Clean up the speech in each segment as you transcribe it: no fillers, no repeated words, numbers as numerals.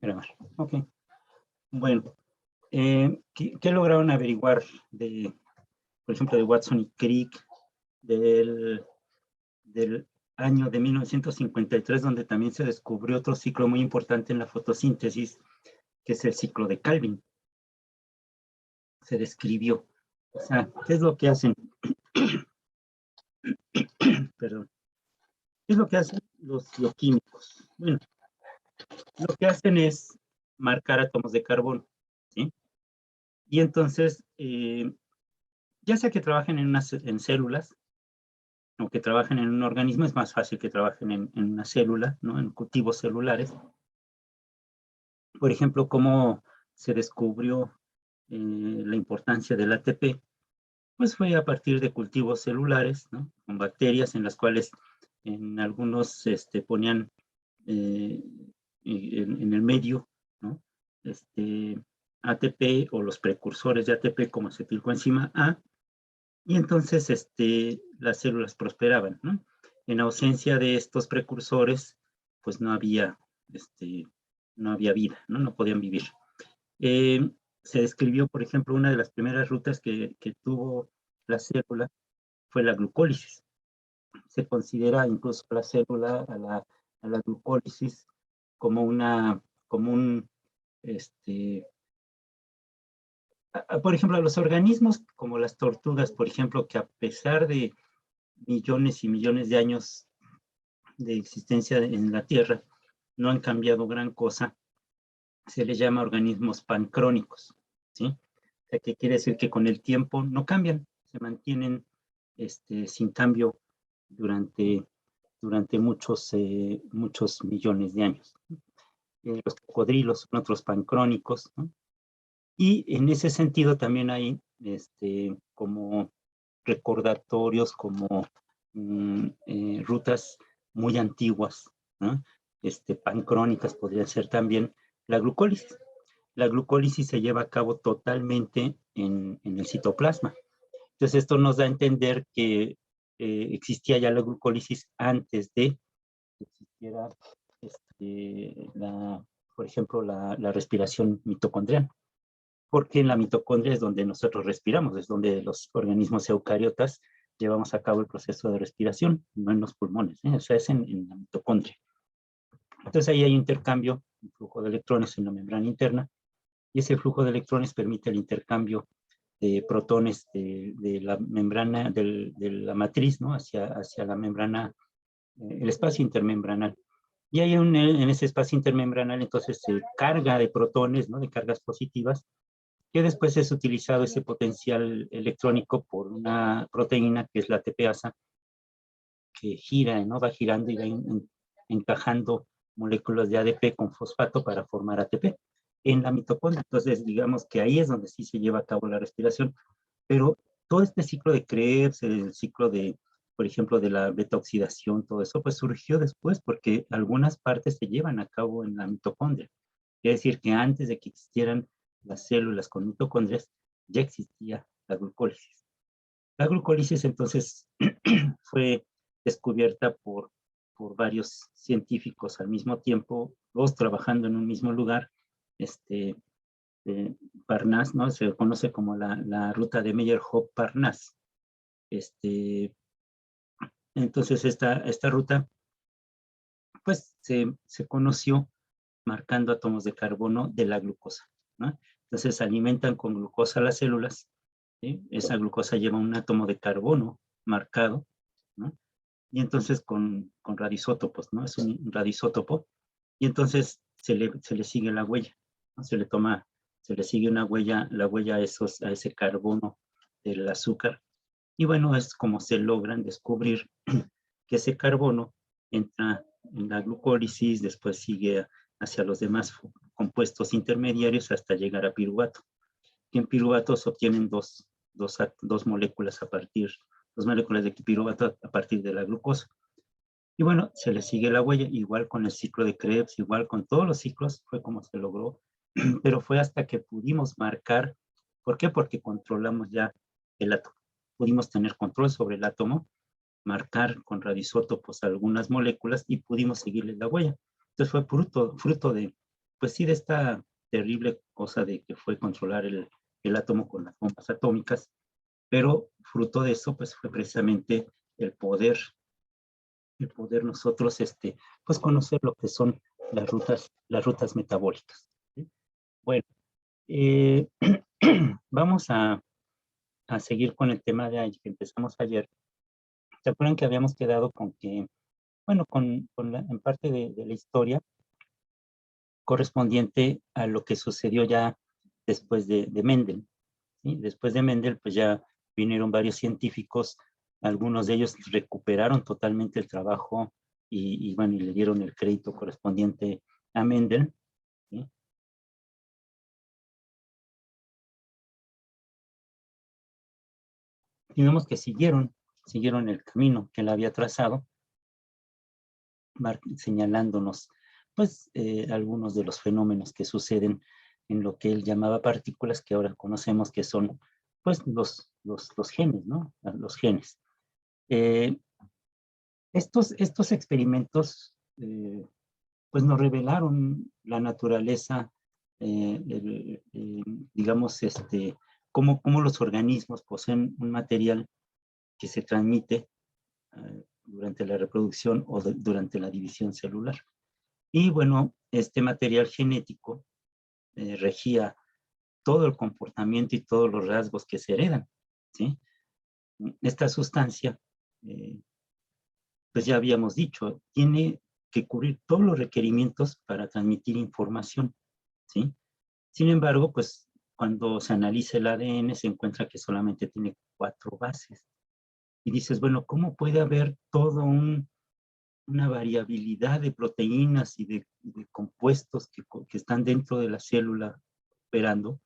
grabar. Ok. Bueno, ¿qué lograron averiguar por ejemplo, de Watson y Crick del año de 1953, donde también se descubrió otro ciclo muy importante en la fotosíntesis, que es el ciclo de Calvin? Se describió. O sea, ¿qué es lo que hacen? Perdón. ¿Qué es lo que hacen los bioquímicos? Bueno, lo que hacen es marcar átomos de carbono, ¿sí? Y entonces, ya sea que trabajen en células, o que trabajen en un organismo, es más fácil que trabajen en una célula, ¿no? En cultivos celulares. Por ejemplo, cómo se descubrió la importancia del ATP, pues fue a partir de cultivos celulares, ¿no? Con bacterias en las cuales en algunos ponían en el medio, ¿no? ATP o los precursores de ATP como acetilcoenzima A, y entonces las células prosperaban, ¿no? En ausencia de estos precursores, pues no había vida, ¿no? No podían vivir. Se describió, por ejemplo, una de las primeras rutas que tuvo la célula fue la glucólisis. Se considera incluso la célula a la glucólisis como un, por ejemplo, a los organismos como las tortugas, por ejemplo, que a pesar de millones y millones de años de existencia en la Tierra, no han cambiado gran cosa, se les llama organismos pancrónicos, ¿sí? O sea, que quiere decir que con el tiempo no cambian, se mantienen sin cambio durante muchos millones de años. Los cocodrilos son otros pancrónicos, ¿no? Y en ese sentido también hay como recordatorios, como rutas muy antiguas, ¿no? Pancrónicas podría ser también la glucólisis. La glucólisis se lleva a cabo totalmente en el citoplasma. Entonces esto nos da a entender que existía ya la glucólisis antes de que existiera, por ejemplo, la respiración mitocondrial. Porque en la mitocondria es donde nosotros respiramos, es donde los organismos eucariotas llevamos a cabo el proceso de respiración, no en los pulmones, ¿eh? O sea, es en la mitocondria. Entonces ahí hay intercambio, un flujo de electrones en la membrana interna, y ese flujo de electrones permite el intercambio de protones de la membrana, de la matriz, ¿no? hacia la membrana, el espacio intermembranal. Y ahí en ese espacio intermembranal entonces se carga de protones, ¿no? De cargas positivas, que después es utilizado ese potencial electrónico por una proteína que es la ATPasa, que gira, ¿no? Va girando y va encajando moléculas de ADP con fosfato para formar ATP en la mitocondria. Entonces, digamos que ahí es donde sí se lleva a cabo la respiración, pero todo este ciclo de Krebs, el ciclo de, por ejemplo, de la beta-oxidación, todo eso, pues surgió después porque algunas partes se llevan a cabo en la mitocondria. Quiere decir que antes de que existieran las células con mitocondrias, ya existía la glucólisis. La glucólisis entonces fue descubierta por varios científicos al mismo tiempo, todos trabajando en un mismo lugar, Parnas, ¿no? Se conoce como la ruta de Meyerhoff-Parnas. Entonces esta ruta pues se conoció marcando átomos de carbono de la glucosa, ¿no? Entonces se alimentan con glucosa las células, ¿sí? Esa glucosa lleva un átomo de carbono marcado, ¿no? Y entonces con radioisótopos, ¿no? Es un radioisótopo, y entonces se le sigue la huella, ¿no? Se le sigue una huella, la huella a ese carbono del azúcar, y bueno, es como se logran descubrir que ese carbono entra en la glucólisis, después sigue hacia los demás compuestos intermediarios hasta llegar a piruvato. Y en piruvato se obtienen dos moléculas dos moléculas de piruvato a partir de la glucosa. Y bueno, se le sigue la huella, igual con el ciclo de Krebs, igual con todos los ciclos, fue como se logró, pero fue hasta que pudimos marcar. ¿Por qué? Porque controlamos ya el átomo. Pudimos tener control sobre el átomo, marcar con radioisótopos algunas moléculas y pudimos seguirle la huella. Entonces fue fruto de pues sí, de esta terrible cosa de que fue controlar el átomo con las bombas atómicas, pero fruto de eso, pues fue precisamente el poder nosotros, pues conocer lo que son las rutas metabólicas, ¿sí? Bueno, eh, vamos a seguir con el tema que empezamos ayer. ¿Se acuerdan que habíamos quedado con que, bueno, en parte de la historia correspondiente a lo que sucedió ya después de Mendel, ¿sí? Después de Mendel, pues ya vinieron varios científicos, algunos de ellos recuperaron totalmente el trabajo bueno, y le dieron el crédito correspondiente a Mendel, ¿sí? Digamos que siguieron el camino que él había trazado, señalándonos pues algunos de los fenómenos que suceden en lo que él llamaba partículas, que ahora conocemos que son pues los genes, ¿no? Los genes. Eh, estos experimentos pues nos revelaron la naturaleza, digamos, cómo los organismos poseen un material que se transmite durante la reproducción o durante la división celular. Y bueno, este material genético regía todo el comportamiento y todos los rasgos que se heredan, ¿sí? Esta sustancia, pues ya habíamos dicho, tiene que cubrir todos los requerimientos para transmitir información, ¿sí? Sin embargo, pues cuando se analiza el ADN se encuentra que solamente tiene 4 bases. Y dices, bueno, ¿cómo puede haber todo una variabilidad de proteínas y de compuestos que están dentro de la célula operando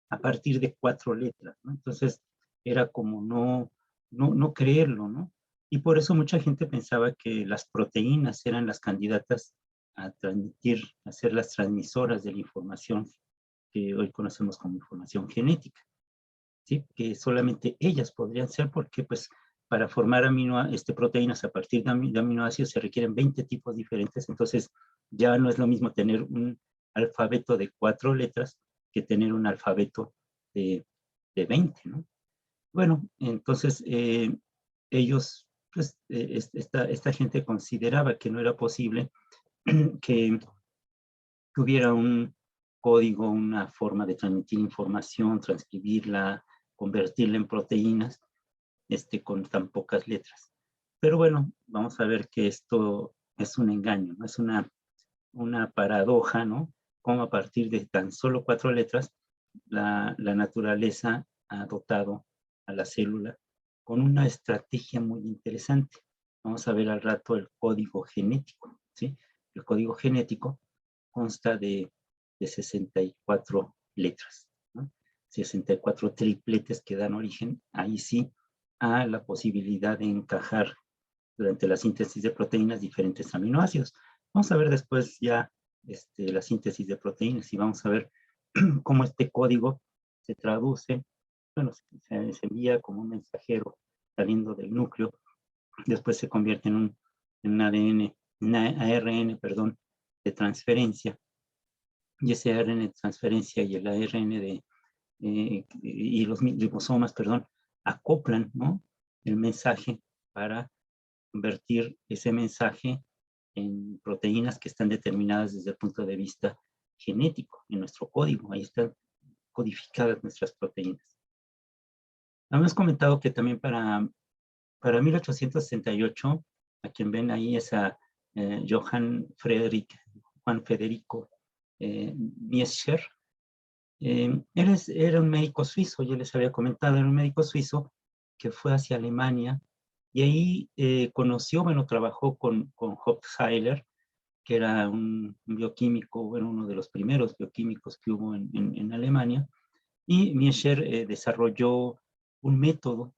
a partir de 4 letras, ¿no? Entonces, era como no creerlo, ¿no? Y por eso mucha gente pensaba que las proteínas eran las candidatas a transmitir, a ser las transmisoras de la información que hoy conocemos como información genética, ¿sí? Que solamente ellas podrían ser porque, pues, para formar proteínas a partir de aminoácidos se requieren 20 tipos diferentes, entonces ya no es lo mismo tener un alfabeto de 4 letras que tener un alfabeto de 20, ¿no? Bueno, entonces ellos, pues, esta gente consideraba que no era posible que hubiera un código, una forma de transmitir información, transcribirla, convertirla en proteínas, con tan pocas letras. Pero bueno, vamos a ver que esto es un engaño, ¿no? Es una paradoja, ¿no? Como a partir de tan solo 4 letras, la naturaleza ha dotado a la célula con una estrategia muy interesante. Vamos a ver al rato el código genético, ¿sí? El código genético consta de 64 letras, ¿no? 64 tripletes que dan origen, ahí sí, a la posibilidad de encajar durante la síntesis de proteínas diferentes aminoácidos. Vamos a ver después ya la síntesis de proteínas y vamos a ver cómo este código se traduce, bueno, se envía como un mensajero saliendo del núcleo, después se convierte en un ADN, un ARN, perdón, de transferencia, y ese ARN de transferencia y el ARN y los ribosomas, perdón, acoplan, ¿no?, el mensaje para convertir ese mensaje en proteínas que están determinadas desde el punto de vista genético, en nuestro código. Ahí están codificadas nuestras proteínas. Habíamos comentado que también para 1868, a quien ven ahí es a Juan Federico Miescher. Él era un médico suizo, yo les había comentado, era un médico suizo que fue hacia Alemania y ahí conoció, bueno, trabajó con Hofstadter, que era un bioquímico, bueno, uno de los primeros bioquímicos que hubo en Alemania, y Miescher desarrolló un método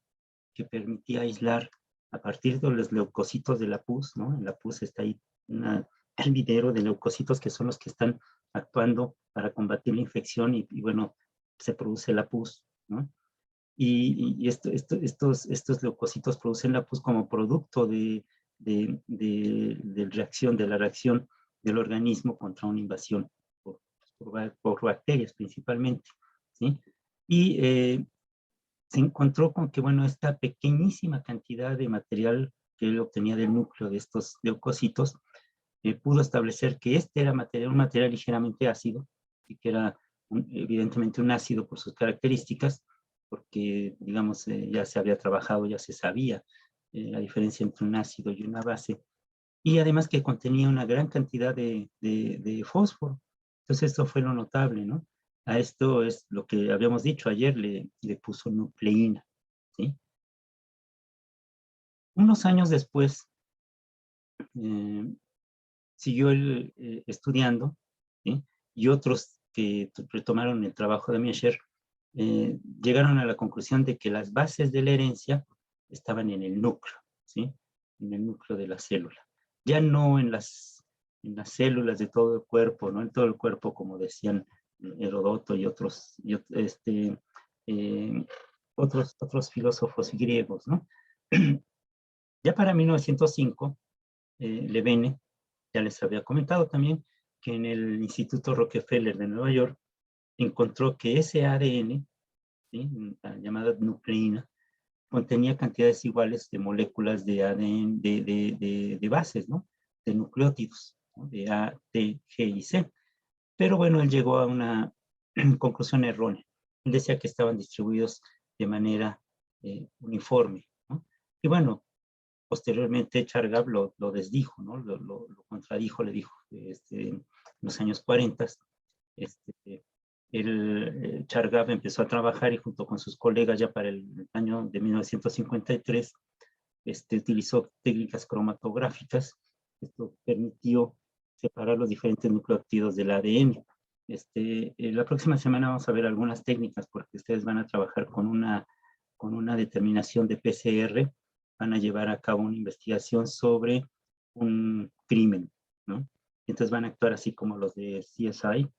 que permitía aislar a partir de los leucocitos de la pus, ¿no? En la pus está ahí un hervidero de leucocitos que son los que están actuando para combatir la infección y bueno, se produce la pus, ¿no? Y estos leucocitos producen la pus como producto de la reacción del organismo contra una invasión por bacterias principalmente, ¿sí? Y se encontró con que, bueno, esta pequeñísima cantidad de material que él obtenía del núcleo de estos leucocitos, pudo establecer que este era un material ligeramente ácido, y que era evidentemente un ácido por sus características, porque, digamos, ya se había trabajado, ya se sabía la diferencia entre un ácido y una base, y además que contenía una gran cantidad de fósforo. Entonces esto fue lo notable, ¿no? A esto es lo que habíamos dicho ayer, le puso nucleína, ¿sí? Unos años después, eh, siguió él estudiando, ¿sí? Y otros que retomaron el trabajo de Miescher llegaron a la conclusión de que las bases de la herencia estaban en el núcleo, ¿sí? En el núcleo de la célula. Ya no en las células de todo el cuerpo, ¿no? En todo el cuerpo, como decían Herodoto y otros filósofos griegos, ¿no? Ya para 1905, Levene, ya les había comentado también, que en el Instituto Rockefeller de Nueva York encontró que ese ADN, ¿sí? La llamada nucleína, contenía cantidades iguales de moléculas de ADN, de bases, ¿no? De nucleótidos, ¿no? De A, T, G y C. Pero bueno, él llegó a una conclusión errónea. Él decía que estaban distribuidos de manera uniforme, ¿no? Y bueno, posteriormente Chargaff lo desdijo, ¿no? Lo contradijo, le dijo, en los años 40, Chargaff empezó a trabajar y junto con sus colegas ya para el año de 1953, utilizó técnicas cromatográficas. Esto permitió separar los diferentes nucleótidos del ADN. La próxima semana vamos a ver algunas técnicas porque ustedes van a trabajar con una determinación de PCR, van a llevar a cabo una investigación sobre un crimen, ¿no? Entonces van a actuar así como los de CSI,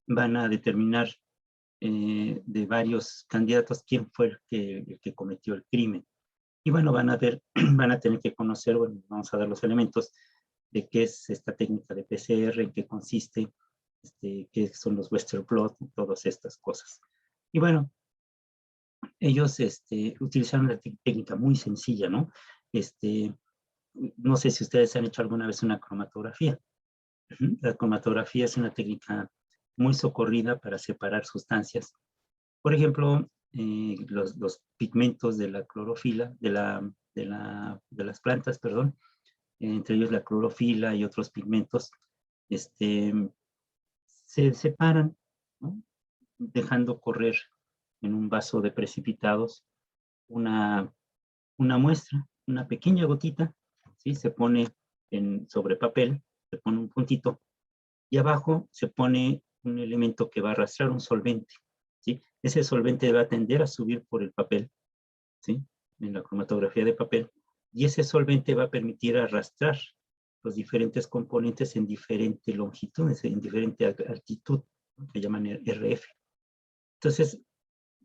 van a determinar de varios candidatos quién fue el que cometió el crimen. Y bueno, van a ver, van a tener que conocer, bueno, vamos a dar los elementos de qué es esta técnica de PCR, en qué consiste, qué son los Western blot, todas estas cosas. Y bueno, ellos utilizaron una técnica muy sencilla, ¿no? No sé si ustedes han hecho alguna vez una cromatografía. La cromatografía es una técnica muy socorrida para separar sustancias. Por ejemplo, los pigmentos de la clorofila, de las plantas, perdón, entre ellos la clorofila y otros pigmentos, se separan, ¿no? Dejando correr en un vaso de precipitados una muestra, una pequeña gotita, ¿sí? Se pone sobre papel, se pone un puntito, y abajo se pone un elemento que va a arrastrar un solvente, ¿sí? Ese solvente va a tender a subir por el papel, ¿sí? En la cromatografía de papel, y ese solvente va a permitir arrastrar los diferentes componentes en diferentes longitudes, en diferente altitud, ¿no? Que llaman RF. Entonces,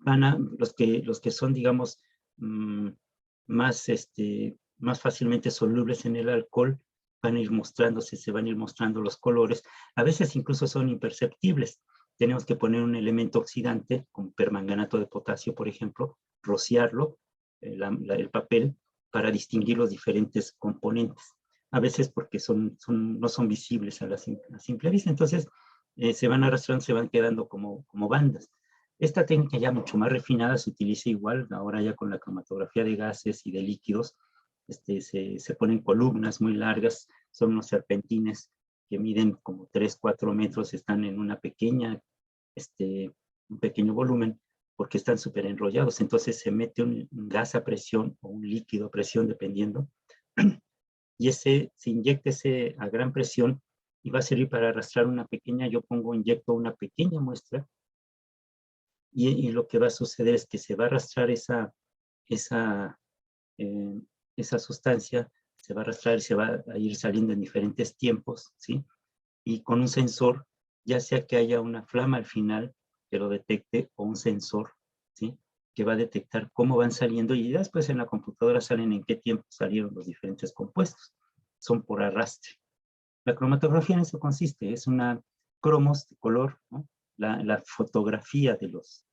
los que son, digamos, más, más fácilmente solubles en el alcohol, van a ir mostrándose, se van a ir mostrando los colores. A veces incluso son imperceptibles. Tenemos que poner un elemento oxidante, como permanganato de potasio, por ejemplo, rociarlo, el papel, para distinguir los diferentes componentes. A veces porque no son visibles a la simple vista. Entonces, se van arrastrando, se van quedando como bandas. Esta técnica ya mucho más refinada se utiliza igual, ahora ya con la cromatografía de gases y de líquidos. Se ponen columnas muy largas, son unos serpentines que miden como 3, 4 metros, están en una un pequeño volumen, porque están súper enrollados. Entonces se mete un gas a presión o un líquido a presión, dependiendo, y se inyecta a gran presión y va a servir para arrastrar inyecto una pequeña muestra, y lo que va a suceder es que se va a arrastrar esa sustancia, se va a arrastrar y se va a ir saliendo en diferentes tiempos, ¿sí? Y con un sensor, ya sea que haya una flama al final que lo detecte, o un sensor, ¿sí? Que va a detectar cómo van saliendo, y después en la computadora salen en qué tiempo salieron los diferentes compuestos. Son por arrastre. La cromatografía en eso consiste, es una cromos de color, ¿no? La fotografía de los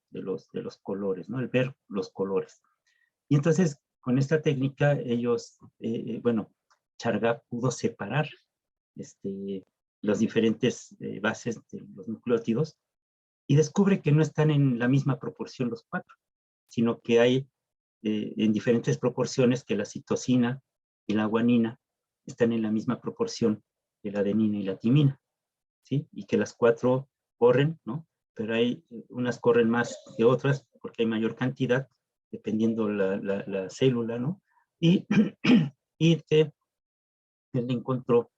colores, ¿no? El ver los colores. Y entonces, con esta técnica, ellos, bueno, Chargaff pudo separar los diferentes bases de los nucleótidos y descubre que no están en la misma proporción los cuatro, sino que hay en diferentes proporciones que la citosina y la guanina están en la misma proporción que la adenina y la timina, ¿sí? Y que las cuatro corren, ¿no? Pero hay unas corren más que otras porque hay mayor cantidad, dependiendo la célula, ¿no? Y, y que él encontró,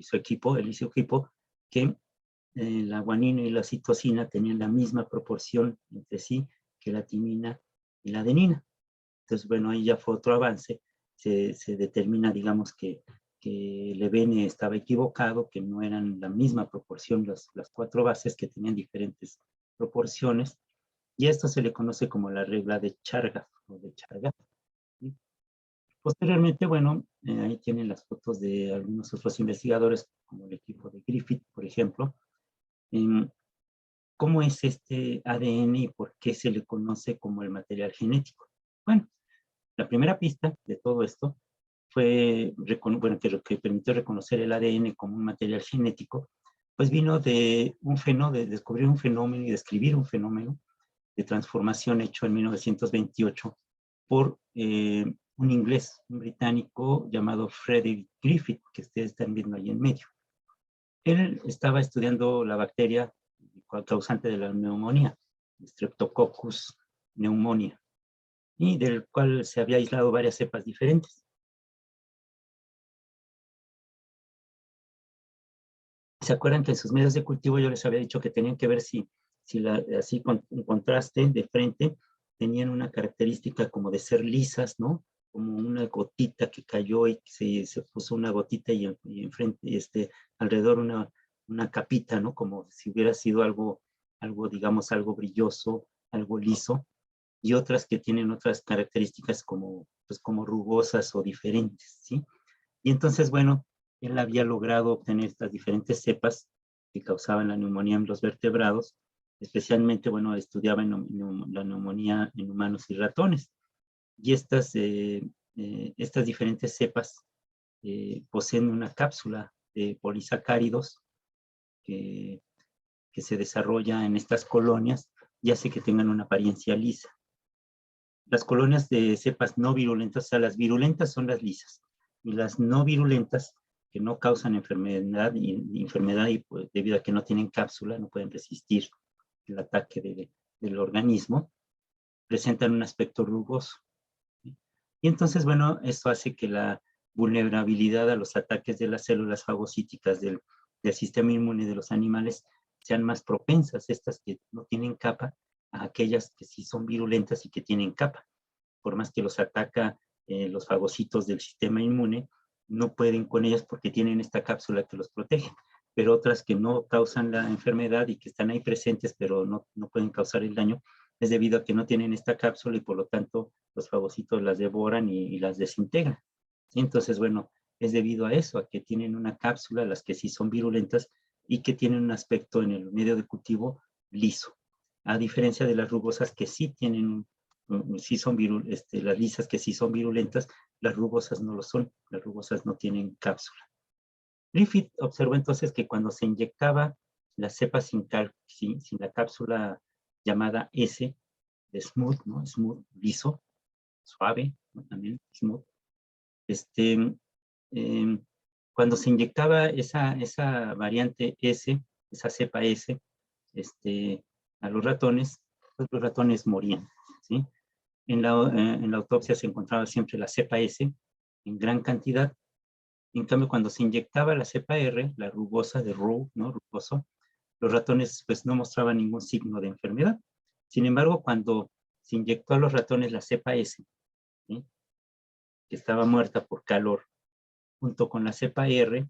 su equipo, él y su equipo, que la guanina y la citosina tenían la misma proporción entre sí que la timina y la adenina. Entonces, bueno, ahí ya fue otro avance. Se determina, digamos, que Levene estaba equivocado, que no eran la misma proporción las cuatro bases, que tenían diferentes proporciones. Y esto se le conoce como la regla de Chargaff, o de Chargaff, ¿sí? Posteriormente, bueno, ahí tienen las fotos de algunos otros investigadores, como el equipo de Griffith, por ejemplo. ¿Cómo es este ADN y por qué se le conoce como el material genético? Bueno, la primera pista de todo esto fue, bueno, que permitió reconocer el ADN como un material genético, pues vino de un fenómeno, de descubrir un fenómeno y describir un fenómeno de transformación hecho en 1928 por un inglés, un británico llamado Frederick Griffith, que ustedes están viendo ahí en medio. Él estaba estudiando la bacteria causante de la neumonía, Streptococcus pneumonia, y del cual se había aislado varias cepas diferentes. ¿Se acuerdan que en sus medios de cultivo yo les había dicho que tenían que ver si así con un contraste de frente, tenían una característica como de ser lisas, ¿no? Como una gotita que cayó y se puso una gotita y enfrente, alrededor una capita, ¿no? Como si hubiera sido algo, digamos, algo brilloso, algo liso, y otras que tienen otras características como, pues, como rugosas o diferentes, ¿sí? Y entonces, bueno, él había logrado obtener estas diferentes cepas que causaban la neumonía en los vertebrados, especialmente, bueno, estudiaba la neumonía en humanos y ratones. Y estas diferentes cepas poseen una cápsula de polisacáridos que, que se desarrolla en estas colonias y hace que tengan una apariencia lisa. Las colonias de cepas no virulentas, o sea, las virulentas son las lisas, y las no virulentas, que no causan enfermedad y pues, debido a que no tienen cápsula, no pueden resistir el ataque del organismo, presentan un aspecto rugoso, ¿sí? Y entonces, bueno, esto hace que la vulnerabilidad a los ataques de las células fagocíticas del sistema inmune de los animales sean más propensas, estas que no tienen capa, a aquellas que sí son virulentas y que tienen capa. Por más que los ataca los fagocitos del sistema inmune, no pueden con ellas porque tienen esta cápsula que los protege. Pero otras que no causan la enfermedad y que están ahí presentes, pero no pueden causar el daño, es debido a que no tienen esta cápsula y por lo tanto los fagocitos las devoran y las desintegran. Entonces, bueno, es debido a eso, a que tienen una cápsula, las que sí son virulentas y que tienen un aspecto en el medio de cultivo liso, a diferencia de las rugosas que sí tienen sí son las lisas que sí son virulentas, las rugosas no lo son, las rugosas no tienen cápsula. Griffith observó entonces que cuando se inyectaba la cepa sin la cápsula llamada S, de smooth, ¿no? Smooth, liso, suave, ¿no? También smooth. Cuando se inyectaba esa variante S, esa cepa S, a los ratones, pues los ratones morían, ¿sí? En la autopsia se encontraba siempre la cepa S en gran cantidad. En cambio, cuando se inyectaba la cepa R, la rugosa de Roux, ¿no? Rugoso, los ratones pues no mostraban ningún signo de enfermedad. Sin embargo, cuando se inyectó a los ratones la cepa S, ¿sí? Que estaba muerta por calor, junto con la cepa R,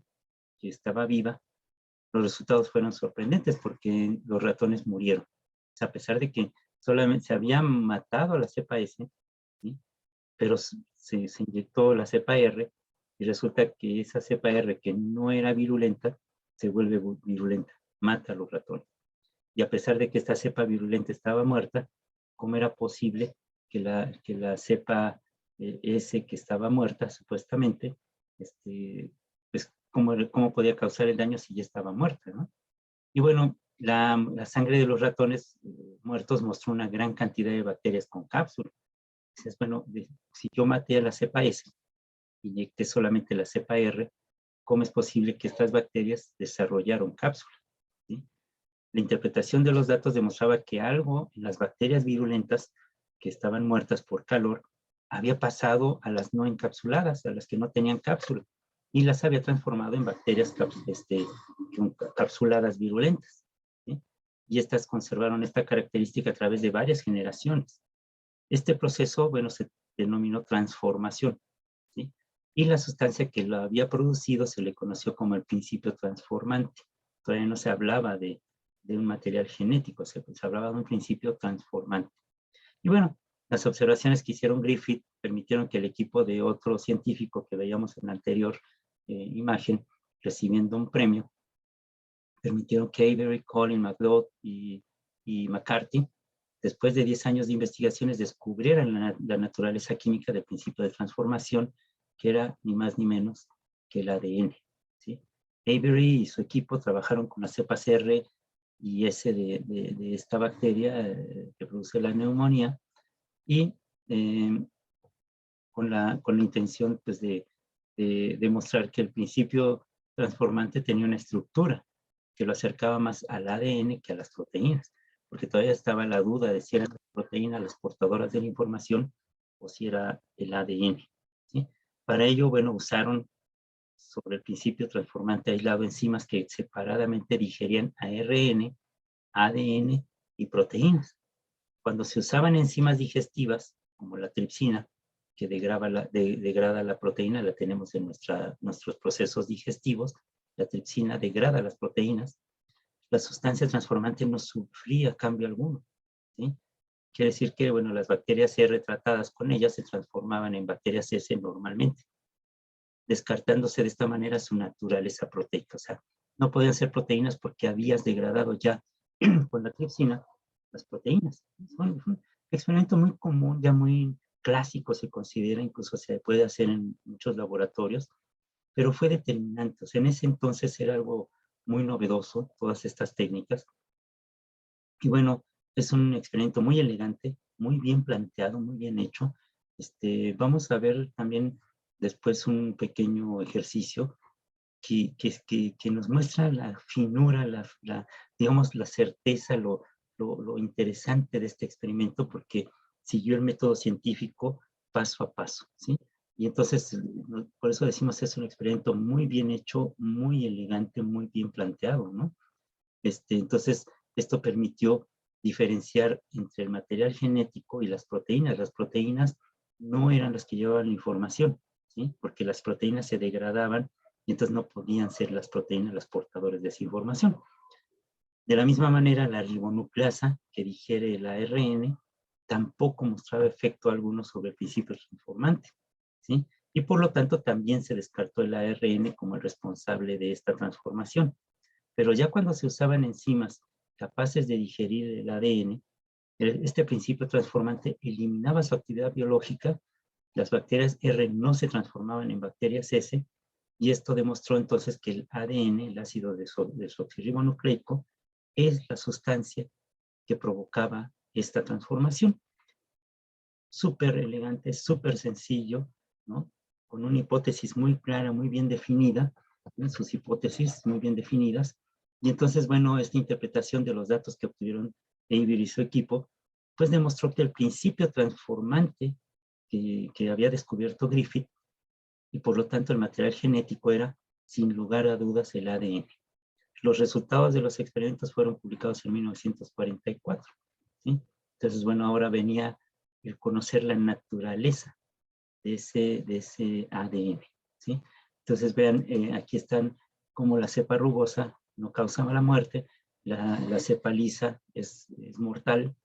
que estaba viva, los resultados fueron sorprendentes porque los ratones murieron. O sea, a pesar de que solamente se habían matado a la cepa S, ¿sí? Pero se inyectó la cepa R y resulta que esa cepa R que no era virulenta se vuelve virulenta. mata a los ratones. Y a pesar de que esta cepa virulenta estaba muerta, ¿cómo era posible que la cepa S que estaba muerta, supuestamente, pues, ¿cómo podía causar el daño si ya estaba muerta, ¿no? Y bueno, la sangre de los ratones muertos mostró una gran cantidad de bacterias con cápsula. Entonces, bueno, si yo maté a la cepa S, inyecté solamente la cepa R, ¿cómo es posible que estas bacterias desarrollaron cápsula? ¿Sí? La interpretación de los datos demostraba que algo en las bacterias virulentas que estaban muertas por calor había pasado a las no encapsuladas, a las que no tenían cápsula, y las había transformado en bacterias capsuladas virulentas, ¿sí? Y estas conservaron esta característica a través de varias generaciones. Este proceso, bueno, se denominó transformación, ¿sí? Y la sustancia que lo había producido se le conoció como el principio transformante. Todavía no se hablaba de un material genético, se hablaba de un principio transformante. Y bueno, las observaciones que hicieron Griffith permitieron que el equipo de otro científico que veíamos en la anterior imagen, recibiendo un premio, permitieron que Avery, Collin, McLeod y McCarthy, después de 10 años de investigaciones, descubrieran la naturaleza química del principio de transformación, que era ni más ni menos que el ADN, ¿sí? Avery y su equipo trabajaron con las cepas R y S de esta bacteria que produce la neumonía, y con la intención, pues, de demostrar que el principio transformante tenía una estructura que lo acercaba más al ADN que a las proteínas, porque todavía estaba la duda de si eran las proteínas las portadoras de la información o si era el ADN, ¿sí? Para ello, bueno, usaron sobre el principio transformante aislado enzimas que separadamente digerían ARN, ADN y proteínas. Cuando se usaban enzimas digestivas, como la tripsina, que degrada la proteína, la tenemos en nuestros procesos digestivos, la tripsina degrada las proteínas, la sustancia transformante no sufría cambio alguno, ¿sí? Quiere decir que, bueno, las bacterias C retratadas con ellas se transformaban en bacterias S normalmente, descartándose de esta manera su naturaleza proteica. O sea, no podían ser proteínas porque habías degradado ya con la tripsina las proteínas. Es un experimento muy común, ya muy clásico, se considera, incluso se puede hacer en muchos laboratorios, pero fue determinante. O sea, en ese entonces era algo muy novedoso, todas estas técnicas. Y bueno, es un experimento muy elegante, muy bien planteado, muy bien hecho. Vamos a ver también después un pequeño ejercicio que nos muestra la finura, digamos, la certeza, lo interesante de este experimento, porque siguió el método científico paso a paso, ¿sí? Y entonces, por eso decimos, es un experimento muy bien hecho, muy elegante, muy bien planteado, ¿no? Entonces, esto permitió diferenciar entre el material genético y las proteínas. Las proteínas no eran las que llevaban la información, ¿sí? Porque las proteínas se degradaban y entonces no podían ser las proteínas las portadores de esa información. De la misma manera, la ribonucleasa, que digiere el ARN, tampoco mostraba efecto alguno sobre el principio transformante, ¿sí? Y por lo tanto también se descartó el ARN como el responsable de esta transformación. Pero ya cuando se usaban enzimas capaces de digerir el ADN, este principio transformante eliminaba su actividad biológica, las bacterias R no se transformaban en bacterias S, y esto demostró entonces que el ADN, el ácido desoxirribonucleico, es la sustancia que provocaba esta transformación. Súper elegante, súper sencillo, ¿no? Con una hipótesis muy clara, muy bien definida, ¿no? Sus hipótesis muy bien definidas. Y entonces, bueno, esta interpretación de los datos que obtuvieron Avery y su equipo, pues demostró que el principio transformante que había descubierto Griffith, y por lo tanto el material genético era, sin lugar a dudas, el ADN. Los resultados de los experimentos fueron publicados en 1944, ¿sí? Entonces, bueno, ahora venía el conocer la naturaleza de ese ADN, ¿sí? Entonces, vean, aquí están como la cepa rugosa no causaba la muerte, la cepa lisa es mortal,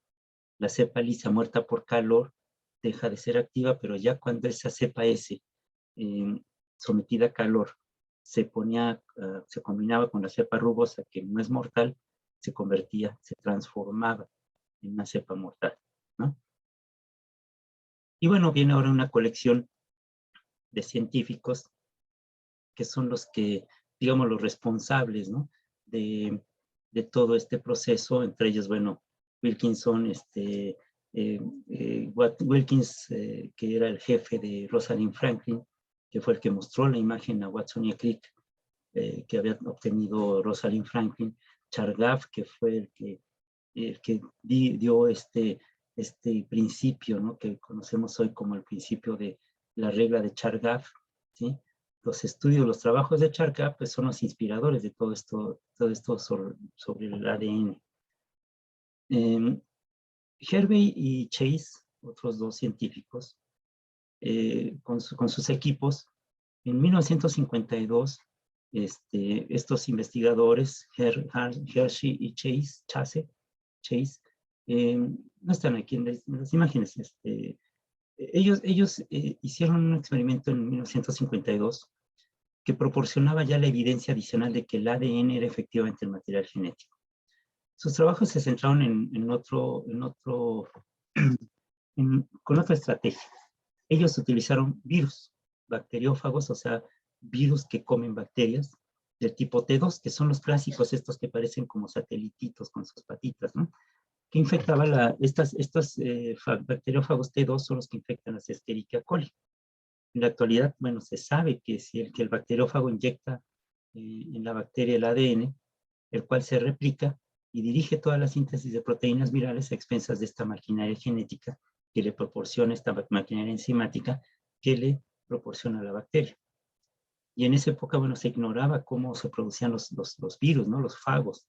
la cepa lisa muerta por calor deja de ser activa, pero ya cuando esa cepa S, sometida a calor, se combinaba con la cepa rugosa, que no es mortal, se transformaba en una cepa mortal, ¿no? Y bueno, viene ahora una colección de científicos que son los que, digamos, los responsables, ¿no? de todo este proceso, entre ellos, bueno, Wilkinson, Wilkins, que era el jefe de Rosalind Franklin, que fue el que mostró la imagen a Watson y a Crick, que había obtenido Rosalind Franklin, Chargaff, que fue el que dio este principio, ¿no? Que conocemos hoy como el principio de la regla de Chargaff, ¿sí? Los estudios, los trabajos de Chargaff, pues, son los inspiradores de todo esto sobre el ADN. Hervey y Chase, otros dos científicos, con sus equipos, en 1952, estos investigadores, Hershey y Chase, no están aquí en las imágenes. Ellos hicieron un experimento en 1952 que proporcionaba ya la evidencia adicional de que el ADN era efectivamente el material genético. Sus trabajos se centraron con otra estrategia. Ellos utilizaron virus, bacteriófagos, o sea, virus que comen bacterias del tipo T2, que son los clásicos, estos que parecen como satelititos con sus patitas, ¿no? Que infectaba estos bacteriófagos T2 son los que infectan a Escherichia coli. En la actualidad, bueno, se sabe que si el bacteriófago inyecta en la bacteria el ADN, el cual se replica y dirige toda la síntesis de proteínas virales a expensas de esta maquinaria genética que le proporciona, esta maquinaria enzimática que le proporciona la bacteria. Y en esa época, bueno, se ignoraba cómo se producían los virus, ¿no? Los fagos.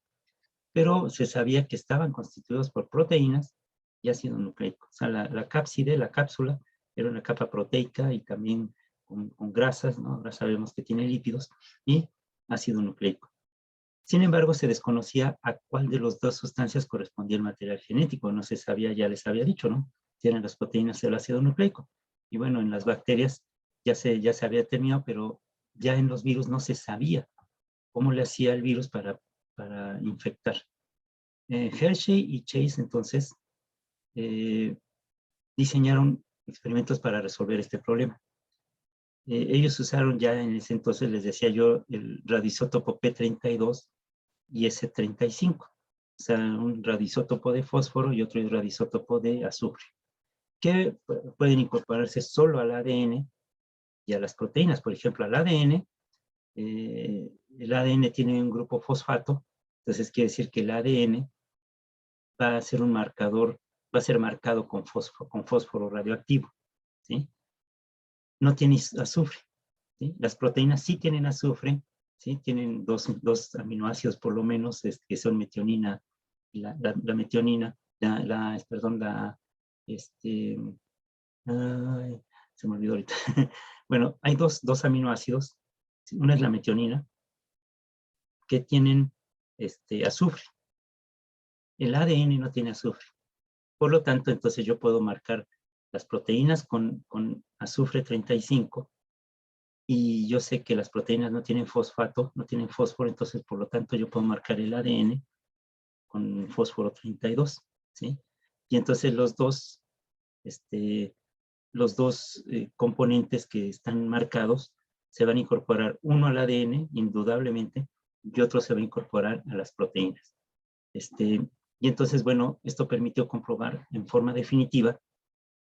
Pero se sabía que estaban constituidos por proteínas y ácido nucleico. O sea, la cápsula, era una capa proteica y también con grasas, ¿no? Ahora sabemos que tiene lípidos y ácido nucleico. Sin embargo, se desconocía a cuál de las dos sustancias correspondía el material genético. No se sabía, ya les había dicho, ¿no? Si eran las proteínas o el ácido nucleico. Y bueno, en las bacterias ya se había determinado, pero ya en los virus no se sabía cómo le hacía el virus para infectar. Hershey y Chase, entonces, diseñaron experimentos para resolver este problema. Ellos usaron ya en ese entonces, les decía yo, el radioisótopo P32 y S35. O sea, un radioisótopo de fósforo y otro radioisótopo de azufre, que pueden incorporarse solo al ADN y a las proteínas. Por ejemplo, al ADN, el ADN tiene un grupo fosfato, entonces quiere decir que el ADN va a ser un marcador, va a ser marcado con fósforo radioactivo, ¿sí? No tiene azufre, ¿sí? Las proteínas sí tienen azufre, ¿sí? Tienen dos aminoácidos por lo menos, que son metionina y la metionina, perdón, ay, se me olvidó ahorita. Bueno, hay dos aminoácidos, una es la metionina, que tienen azufre. El ADN no tiene azufre. Por lo tanto, entonces yo puedo marcar las proteínas con azufre 35 y yo sé que las proteínas no tienen fosfato, no tienen fósforo, entonces por lo tanto yo puedo marcar el ADN con fósforo 32, ¿sí? Y entonces los dos componentes que están marcados se van a incorporar, uno al ADN, indudablemente, y otro se va a incorporar a las proteínas. Y entonces, bueno, esto permitió comprobar en forma definitiva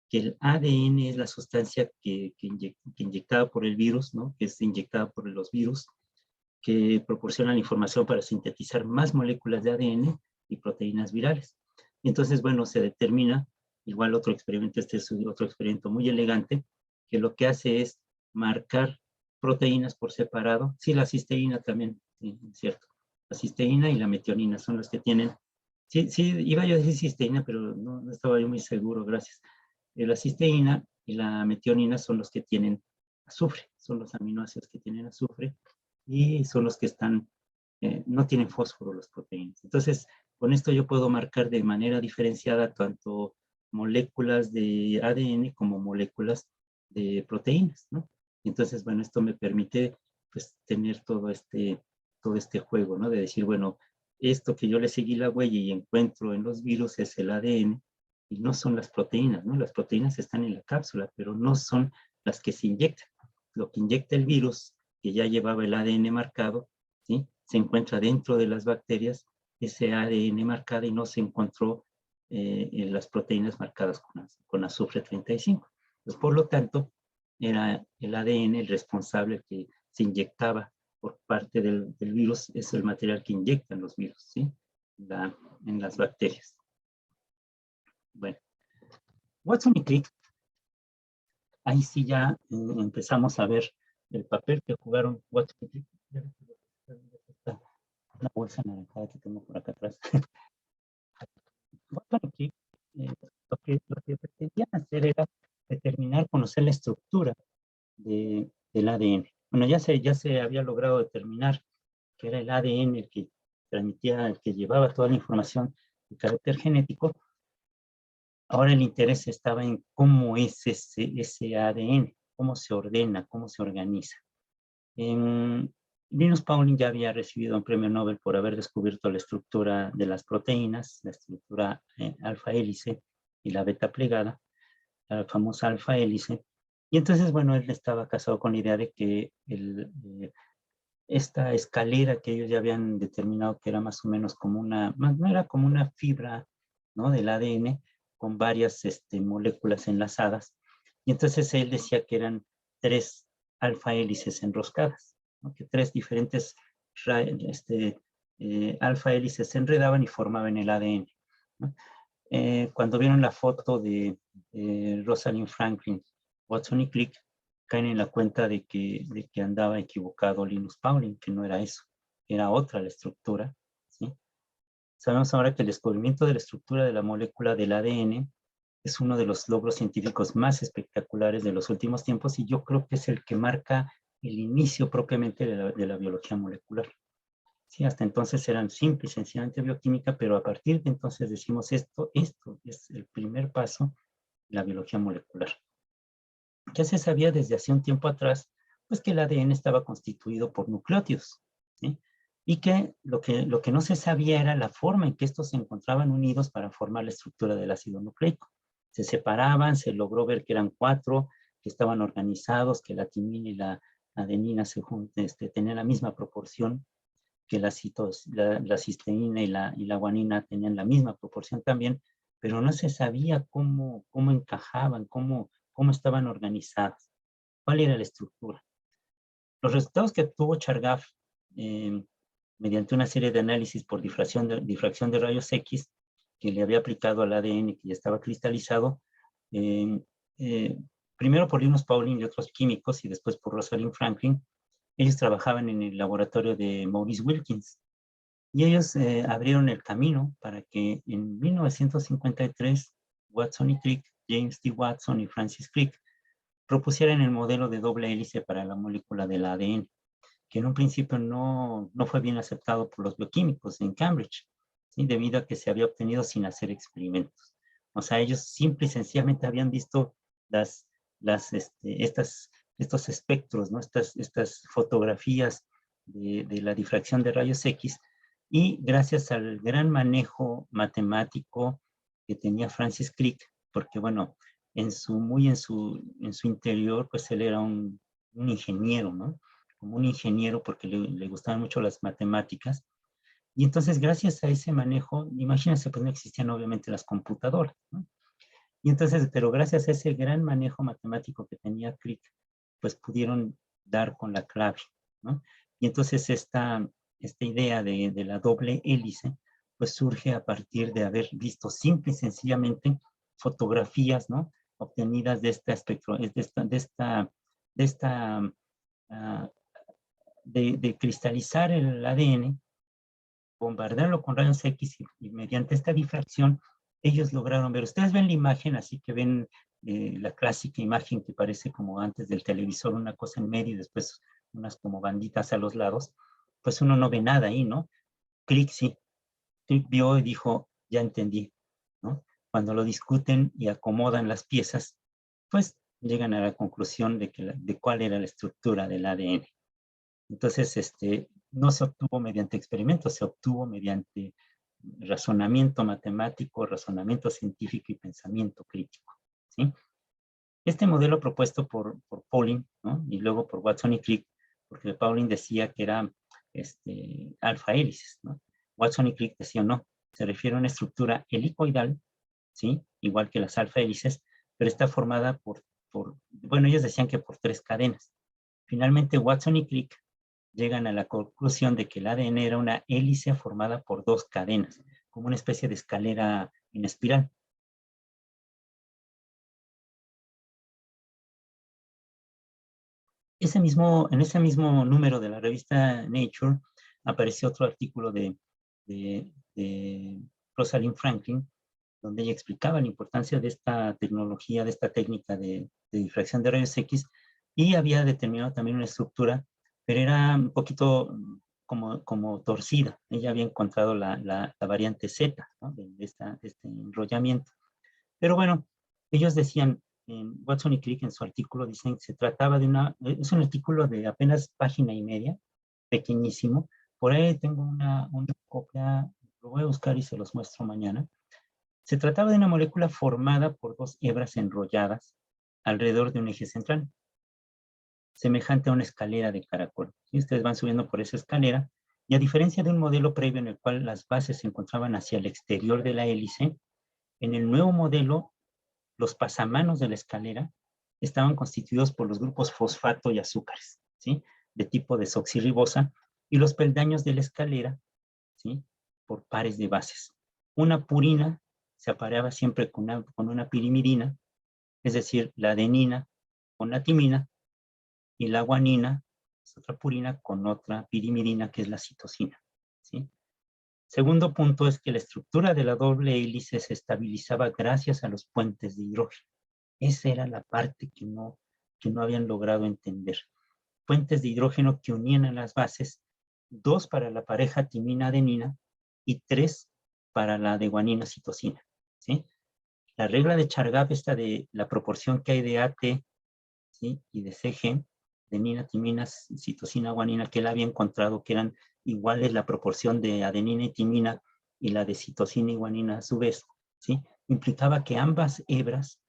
que el ADN es la sustancia que inyectada por el virus, ¿no? Que es inyectada por los virus, que proporciona la información para sintetizar más moléculas de ADN y proteínas virales. Y entonces, bueno, se determina, igual otro experimento, este es otro experimento muy elegante, que lo que hace es marcar proteínas por separado. Sí, la cisteína también, sí, es cierto. La cisteína y la metionina son las que tienen. Sí, iba yo a decir cisteína, pero no estaba yo muy seguro, gracias. La cisteína y la metionina son los que tienen azufre, son los aminoácidos que tienen azufre y son los que no tienen fósforo las proteínas. Entonces, con esto yo puedo marcar de manera diferenciada tanto moléculas de ADN como moléculas de proteínas, ¿no? Entonces, bueno, esto me permite pues tener todo este juego, ¿no? De decir, bueno, esto que yo le seguí la huella y encuentro en los virus es el ADN y no son las proteínas, ¿no? Las proteínas están en la cápsula, pero no son las que se inyectan. Lo que inyecta el virus, que ya llevaba el ADN marcado, ¿sí? Se encuentra dentro de las bacterias ese ADN marcado y no se encontró en las proteínas marcadas con azufre 35. Pues, por lo tanto, era el ADN el responsable que se inyectaba por parte del virus, es el material que inyectan los virus, ¿sí? En las bacterias. Bueno, Watson y Crick, ahí sí ya empezamos a ver el papel que jugaron Watson y Crick. Una bolsa anaranjada que tengo por acá atrás. Watson y Crick, lo que pretendían hacer era determinar, conocer la estructura del ADN. Bueno, ya se había logrado determinar que era el ADN el que transmitía, el que llevaba toda la información de carácter genético. Ahora el interés estaba en cómo es ese ADN, cómo se ordena, cómo se organiza. Linus Pauling ya había recibido un premio Nobel por haber descubierto la estructura de las proteínas, la estructura alfa hélice y la beta plegada, la famosa alfa hélice. Y entonces, bueno, él estaba casado con la idea de que esta escalera que ellos ya habían determinado que era más o menos como no era como una fibra, ¿no? Del ADN con varias moléculas enlazadas. Y entonces él decía que eran 3 alfa hélices enroscadas, ¿no? Que 3 diferentes alfa hélices se enredaban y formaban el ADN, ¿no? Cuando vieron la foto de Rosalind Franklin, Watson y Crick, caen en la cuenta de que andaba equivocado Linus Pauling, que no era eso, era otra la estructura, ¿sí? Sabemos ahora que el descubrimiento de la estructura de la molécula del ADN es uno de los logros científicos más espectaculares de los últimos tiempos y yo creo que es el que marca el inicio propiamente de la biología molecular. Sí, hasta entonces eran simple y sencillamente bioquímica, pero a partir de entonces decimos esto es el primer paso de la biología molecular. Ya se sabía desde hace un tiempo atrás, pues que el ADN estaba constituido por nucleótidos, ¿sí? Y que lo que no se sabía era la forma en que estos se encontraban unidos para formar la estructura del ácido nucleico. Se separaban, se logró ver que eran 4, que estaban organizados, que la timina y la adenina tenían la misma proporción, que la cisteína y la guanina tenían la misma proporción también, pero no se sabía cómo encajaban, cómo estaban organizadas, cuál era la estructura. Los resultados que tuvo Chargaff mediante una serie de análisis por difracción de rayos X que le había aplicado al ADN que ya estaba cristalizado, primero por Linus Pauling y otros químicos y después por Rosalind Franklin. Ellos trabajaban en el laboratorio de Maurice Wilkins y ellos abrieron el camino para que en 1953 Watson y Crick, James D. Watson y Francis Crick, propusieran el modelo de doble hélice para la molécula del ADN, que en un principio no fue bien aceptado por los bioquímicos en Cambridge, ¿sí? Debido a que se había obtenido sin hacer experimentos. O sea, ellos simple y sencillamente habían visto estos espectros, ¿no? Estas fotografías de la difracción de rayos X, y gracias al gran manejo matemático que tenía Francis Crick, porque bueno, en su interior, pues él era un ingeniero, ¿no? Como un ingeniero porque le gustaban mucho las matemáticas. Y entonces, gracias a ese manejo, imagínense, pues no existían obviamente las computadoras, ¿no? Y entonces, pero gracias a ese gran manejo matemático que tenía Crick, pues pudieron dar con la clave, ¿no? Y entonces esta idea de la doble hélice, pues surge a partir de haber visto simple y sencillamente fotografías, ¿no? Obtenidas de este espectro, de cristalizar el ADN, bombardearlo con rayos X y mediante esta difracción, ellos lograron ver. Ustedes ven la imagen, así que ven la clásica imagen que parece como antes del televisor, una cosa en medio y después unas como banditas a los lados, pues uno no ve nada ahí, ¿no? Crick sí. Crick vio y dijo, ya entendí, ¿no? Cuando lo discuten y acomodan las piezas, pues llegan a la conclusión de cuál era la estructura del ADN. Entonces, no se obtuvo mediante experimentos, se obtuvo mediante razonamiento matemático, razonamiento científico y pensamiento crítico, ¿sí? Este modelo propuesto por Pauling, ¿no? Y luego por Watson y Crick, porque Pauling decía que era alfa hélices, ¿no? Watson y Crick decían no, se refiere a una estructura helicoidal, ¿sí? Igual que las alfa hélices, pero está formada bueno, ellos decían que por 3 cadenas. Finalmente, Watson y Crick llegan a la conclusión de que el ADN era una hélice formada por 2 cadenas, como una especie de escalera en espiral. En ese mismo número de la revista Nature apareció otro artículo de Rosalind Franklin, donde ella explicaba la importancia de esta tecnología, de esta técnica de difracción de rayos X, y había determinado también una estructura, pero era un poquito como torcida. Ella había encontrado la variante Z, ¿no? de este enrollamiento. Pero bueno, ellos decían, Watson y Crick en su artículo dicen que se trataba es un artículo de apenas página y media, pequeñísimo. Por ahí tengo una copia, lo voy a buscar y se los muestro mañana. Se trataba de una molécula formada por 2 hebras enrolladas alrededor de un eje central, semejante a una escalera de caracol. Y ustedes van subiendo por esa escalera, y a diferencia de un modelo previo en el cual las bases se encontraban hacia el exterior de la hélice, en el nuevo modelo los pasamanos de la escalera estaban constituidos por los grupos fosfato y azúcares, ¿sí? De tipo desoxirribosa, y los peldaños de la escalera, ¿sí? Por pares de bases. Una purina se apareaba siempre con una pirimidina, es decir, la adenina con la timina, y la guanina es otra purina con otra pirimidina, que es la citosina, ¿sí? Segundo punto es que la estructura de la doble hélice se estabilizaba gracias a los puentes de hidrógeno. Esa era la parte que no habían logrado entender. Puentes de hidrógeno que unían a las bases, 2 para la pareja timina-adenina y 3 para la de guanina-citosina, ¿sí? La regla de Chargaff, esta de la proporción que hay de AT, ¿sí? Y de CG, adenina, timina, citosina, guanina, que él había encontrado que eran iguales la proporción de adenina y timina y la de citosina y guanina a su vez, ¿sí? Implicaba que ambas hebras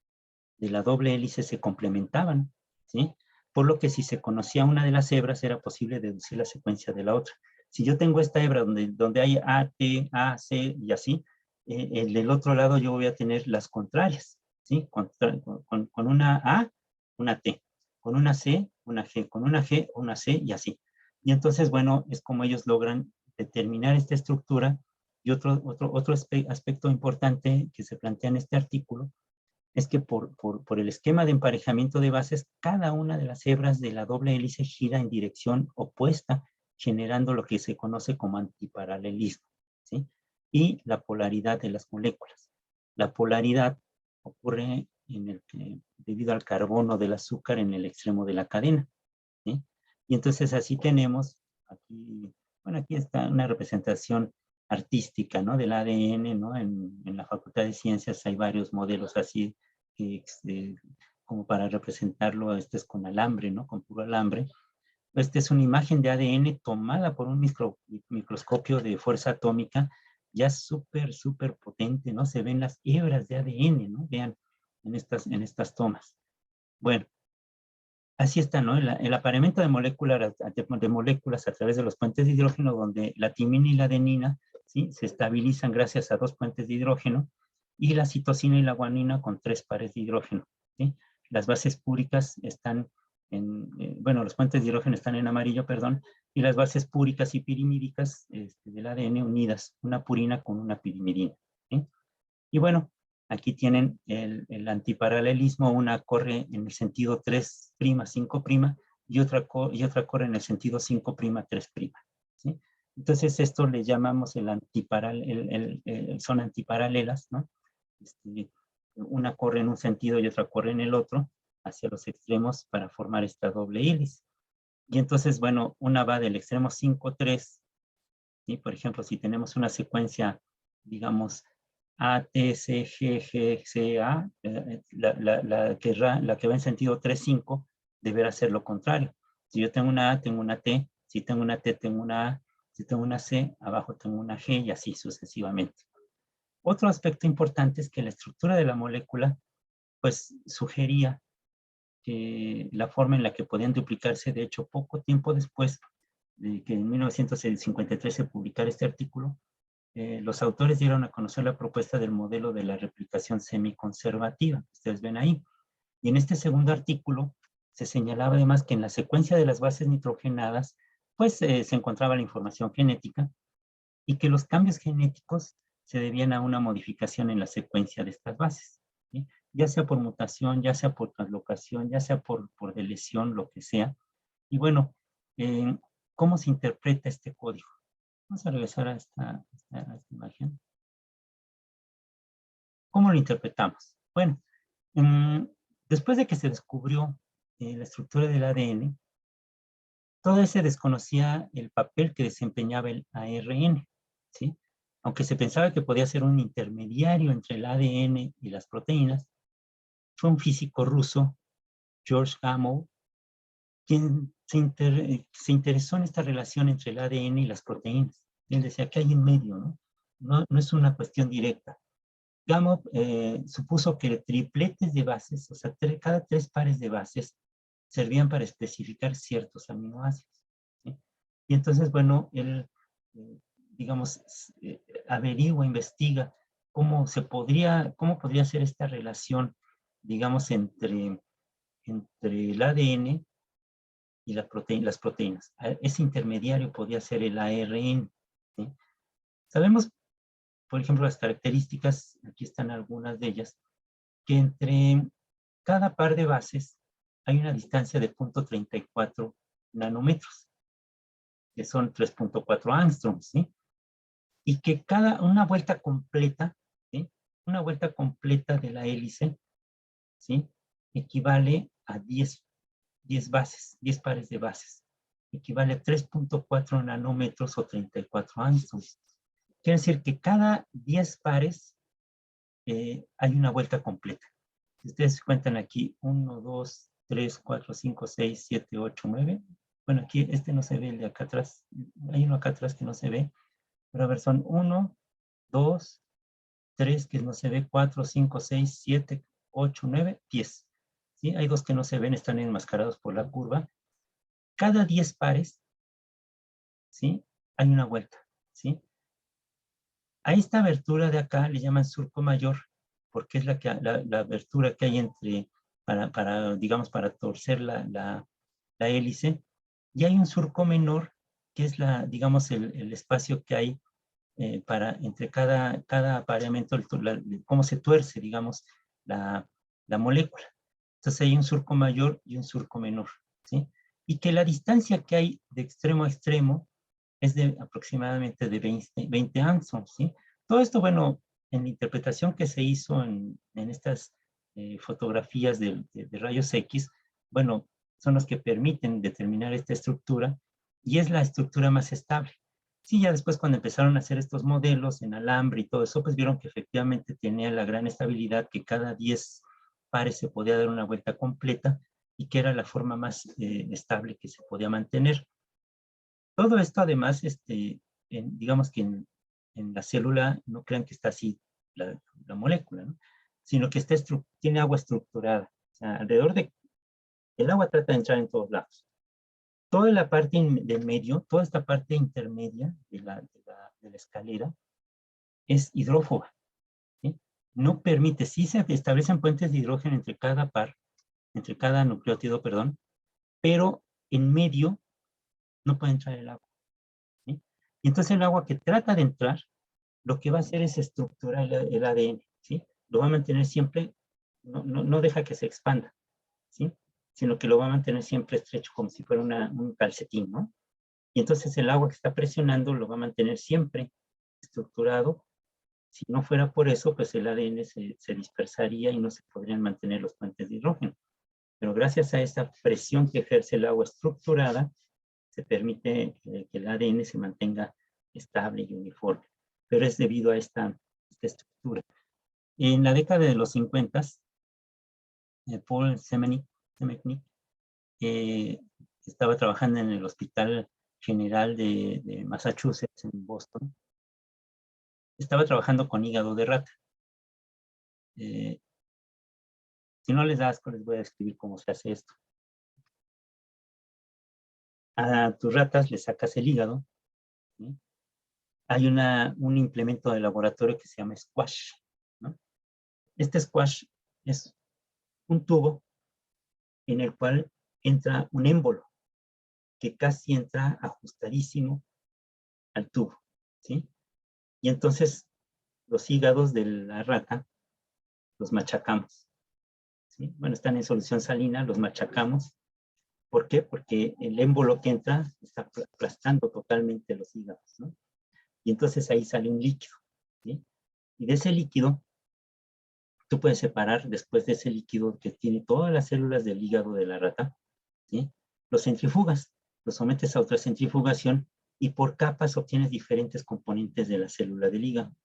de la doble hélice se complementaban, ¿sí? Por lo que si se conocía una de las hebras era posible deducir la secuencia de la otra. Si yo tengo esta hebra donde hay A, T, A, C y así, el del otro lado yo voy a tener las contrarias, ¿sí? Con una A, una T, con una C, una G, con una G, una C y así. Y entonces, bueno, es como ellos logran determinar esta estructura. Y otro aspecto importante que se plantea en este artículo es que por el esquema de emparejamiento de bases, cada una de las hebras de la doble hélice gira en dirección opuesta, generando lo que se conoce como antiparalelismo, ¿sí? Y la polaridad de las moléculas. La polaridad ocurre debido al carbono del azúcar en el extremo de la cadena, ¿sí? Y entonces así tenemos, aquí está una representación artística, ¿no? Del ADN, ¿no? En la Facultad de Ciencias hay varios modelos así, como para representarlo. Este es con alambre, ¿no? Con puro alambre. Esta es una imagen de ADN tomada por un microscopio de fuerza atómica, ya súper potente, ¿no? Se ven las hebras de ADN, ¿no? Vean en estas tomas. Bueno, así está, ¿no? El apareamiento de moléculas a través de los puentes de hidrógeno, donde la timina y la adenina, ¿sí? Se estabilizan gracias a 2 puentes de hidrógeno, y la citosina y la guanina con 3 pares de hidrógeno, ¿sí? Las bases púricas están los puentes de hidrógeno están en amarillo, perdón, y las bases púricas y pirimídicas del ADN unidas, una purina con una pirimidina, ¿sí? Y bueno, aquí tienen el antiparalelismo. Una corre en el sentido 3', 5', y otra corre en el sentido 5', 3', ¿sí? Entonces esto le llamamos son antiparalelas, ¿no? Una corre en un sentido y otra corre en el otro, hacia los extremos para formar esta doble hélice. Y entonces, bueno, una va del extremo 5', 3, ¿sí? Por ejemplo, si tenemos una secuencia, digamos, A, T, C, G, G, C, A, la que va en sentido 3, 5, deberá ser lo contrario. Si yo tengo una A, tengo una T, Si tengo una T, tengo una A. Si tengo una C, abajo tengo una G y así sucesivamente. Otro aspecto importante es que la estructura de la molécula, pues, sugería que la forma en la que podían duplicarse, de hecho, poco tiempo después de que en 1953 se publicara este artículo, los autores dieron a conocer la propuesta del modelo de la replicación semiconservativa. Ustedes ven ahí. Y en este segundo artículo se señalaba además que en la secuencia de las bases nitrogenadas, pues se encontraba la información genética y que los cambios genéticos se debían a una modificación en la secuencia de estas bases, ¿sí? Ya sea por mutación, ya sea por translocación, ya sea por deleción, lo que sea. Y bueno, ¿cómo se interpreta este código? Vamos a regresar a esta imagen. ¿Cómo lo interpretamos? Bueno, después de que se descubrió la estructura del ADN, todavía se desconocía el papel que desempeñaba el ARN, ¿sí? Aunque se pensaba que podía ser un intermediario entre el ADN y las proteínas, fue un físico ruso, George Gamow, quien se interesó en esta relación entre el ADN y las proteínas. Él decía que hay en medio, ¿no? No es una cuestión directa. Gamow supuso que tripletes de bases, o sea, cada 3 pares de bases, servían para especificar ciertos aminoácidos, ¿sí? Y entonces, bueno, él, digamos, averigua, investiga cómo podría ser esta relación, digamos, entre el ADN y las proteínas. Ese intermediario podría ser el ARN, ¿sí? Sabemos, por ejemplo, las características, aquí están algunas de ellas, que entre cada par de bases hay una distancia de 0.34 nanómetros, que son 3.4 angstroms, ¿sí? Y que una vuelta completa, ¿sí? Una vuelta completa de la hélice, ¿sí? Equivale a 10 bases, 10 pares de bases. Equivale a 3.4 nanómetros o 34 angstroms. Quiere decir que cada 10 pares hay una vuelta completa. Si ustedes cuentan aquí, 1, 2, 3, 4, 5, 6, 7, 8, 9. Bueno, aquí este no se ve, el de acá atrás. Hay uno acá atrás que no se ve. Pero a ver, son 1, 2, 3 que no se ve, 4, 5, 6, 7, 8, 9, 10. ¿Sí? Hay 2 que no se ven, están enmascarados por la curva. Cada 10 pares, ¿sí? Hay una vuelta, ¿sí? A esta abertura de acá le llaman surco mayor, porque es la abertura que hay entre, digamos, para torcer la hélice, y hay un surco menor, que es digamos, el espacio que hay entre cada apareamiento, cómo se tuerce, digamos, la molécula. Entonces hay un surco mayor y un surco menor, ¿sí? Y que la distancia que hay de extremo a extremo es de aproximadamente de 20 angstroms, ¿sí? Todo esto, bueno, en la interpretación que se hizo en estas fotografías de rayos X, bueno, son los que permiten determinar esta estructura y es la estructura más estable. Sí, ya después cuando empezaron a hacer estos modelos en alambre y todo eso, pues vieron que efectivamente tenía la gran estabilidad, que cada 10 pares se podía dar una vuelta completa y que era la forma más estable que se podía mantener. Todo esto además, digamos que en la célula no crean que está así la molécula, ¿no? Sino que tiene agua estructurada. O sea, el agua trata de entrar en todos lados. Toda la parte del medio, toda esta parte intermedia de la escalera es hidrófoba, ¿sí? No permite, sí se establecen puentes de hidrógeno entre cada nucleótido, perdón, pero en medio no puede entrar el agua, ¿sí? Y entonces el agua que trata de entrar, lo que va a hacer es estructurar el ADN, ¿sí? Lo va a mantener siempre, no deja que se expanda, ¿sí? Sino que lo va a mantener siempre estrecho, como si fuera un calcetín, ¿no? Y entonces el agua que está presionando lo va a mantener siempre estructurado. Si no fuera por eso, pues el ADN se dispersaría y no se podrían mantener los puentes de hidrógeno. Pero gracias a esa presión que ejerce el agua estructurada, se permite que el ADN se mantenga estable y uniforme. Pero es debido a esta estructura. En la década de los 50, Paul Semenuk estaba trabajando en el hospital general de Massachusetts, en Boston, estaba trabajando con hígado de rata. Si no les da asco, les voy a describir cómo se hace esto. A tus ratas le sacas el hígado, ¿sí? Hay un implemento de laboratorio que se llama squash, ¿no? Este squash es un tubo en el cual entra un émbolo que casi entra ajustadísimo al tubo, ¿sí? Y entonces los hígados de la rata los machacamos, ¿sí? Bueno, están en solución salina, los machacamos. ¿Por qué? Porque el émbolo que entra está aplastando totalmente los hígados, ¿no? Y entonces ahí sale un líquido, ¿sí? Y de ese líquido, tú puedes separar después de ese líquido que tiene todas las células del hígado de la rata, ¿sí? Los centrifugas, los sometes a otra centrifugación y por capas obtienes diferentes componentes de la célula del hígado.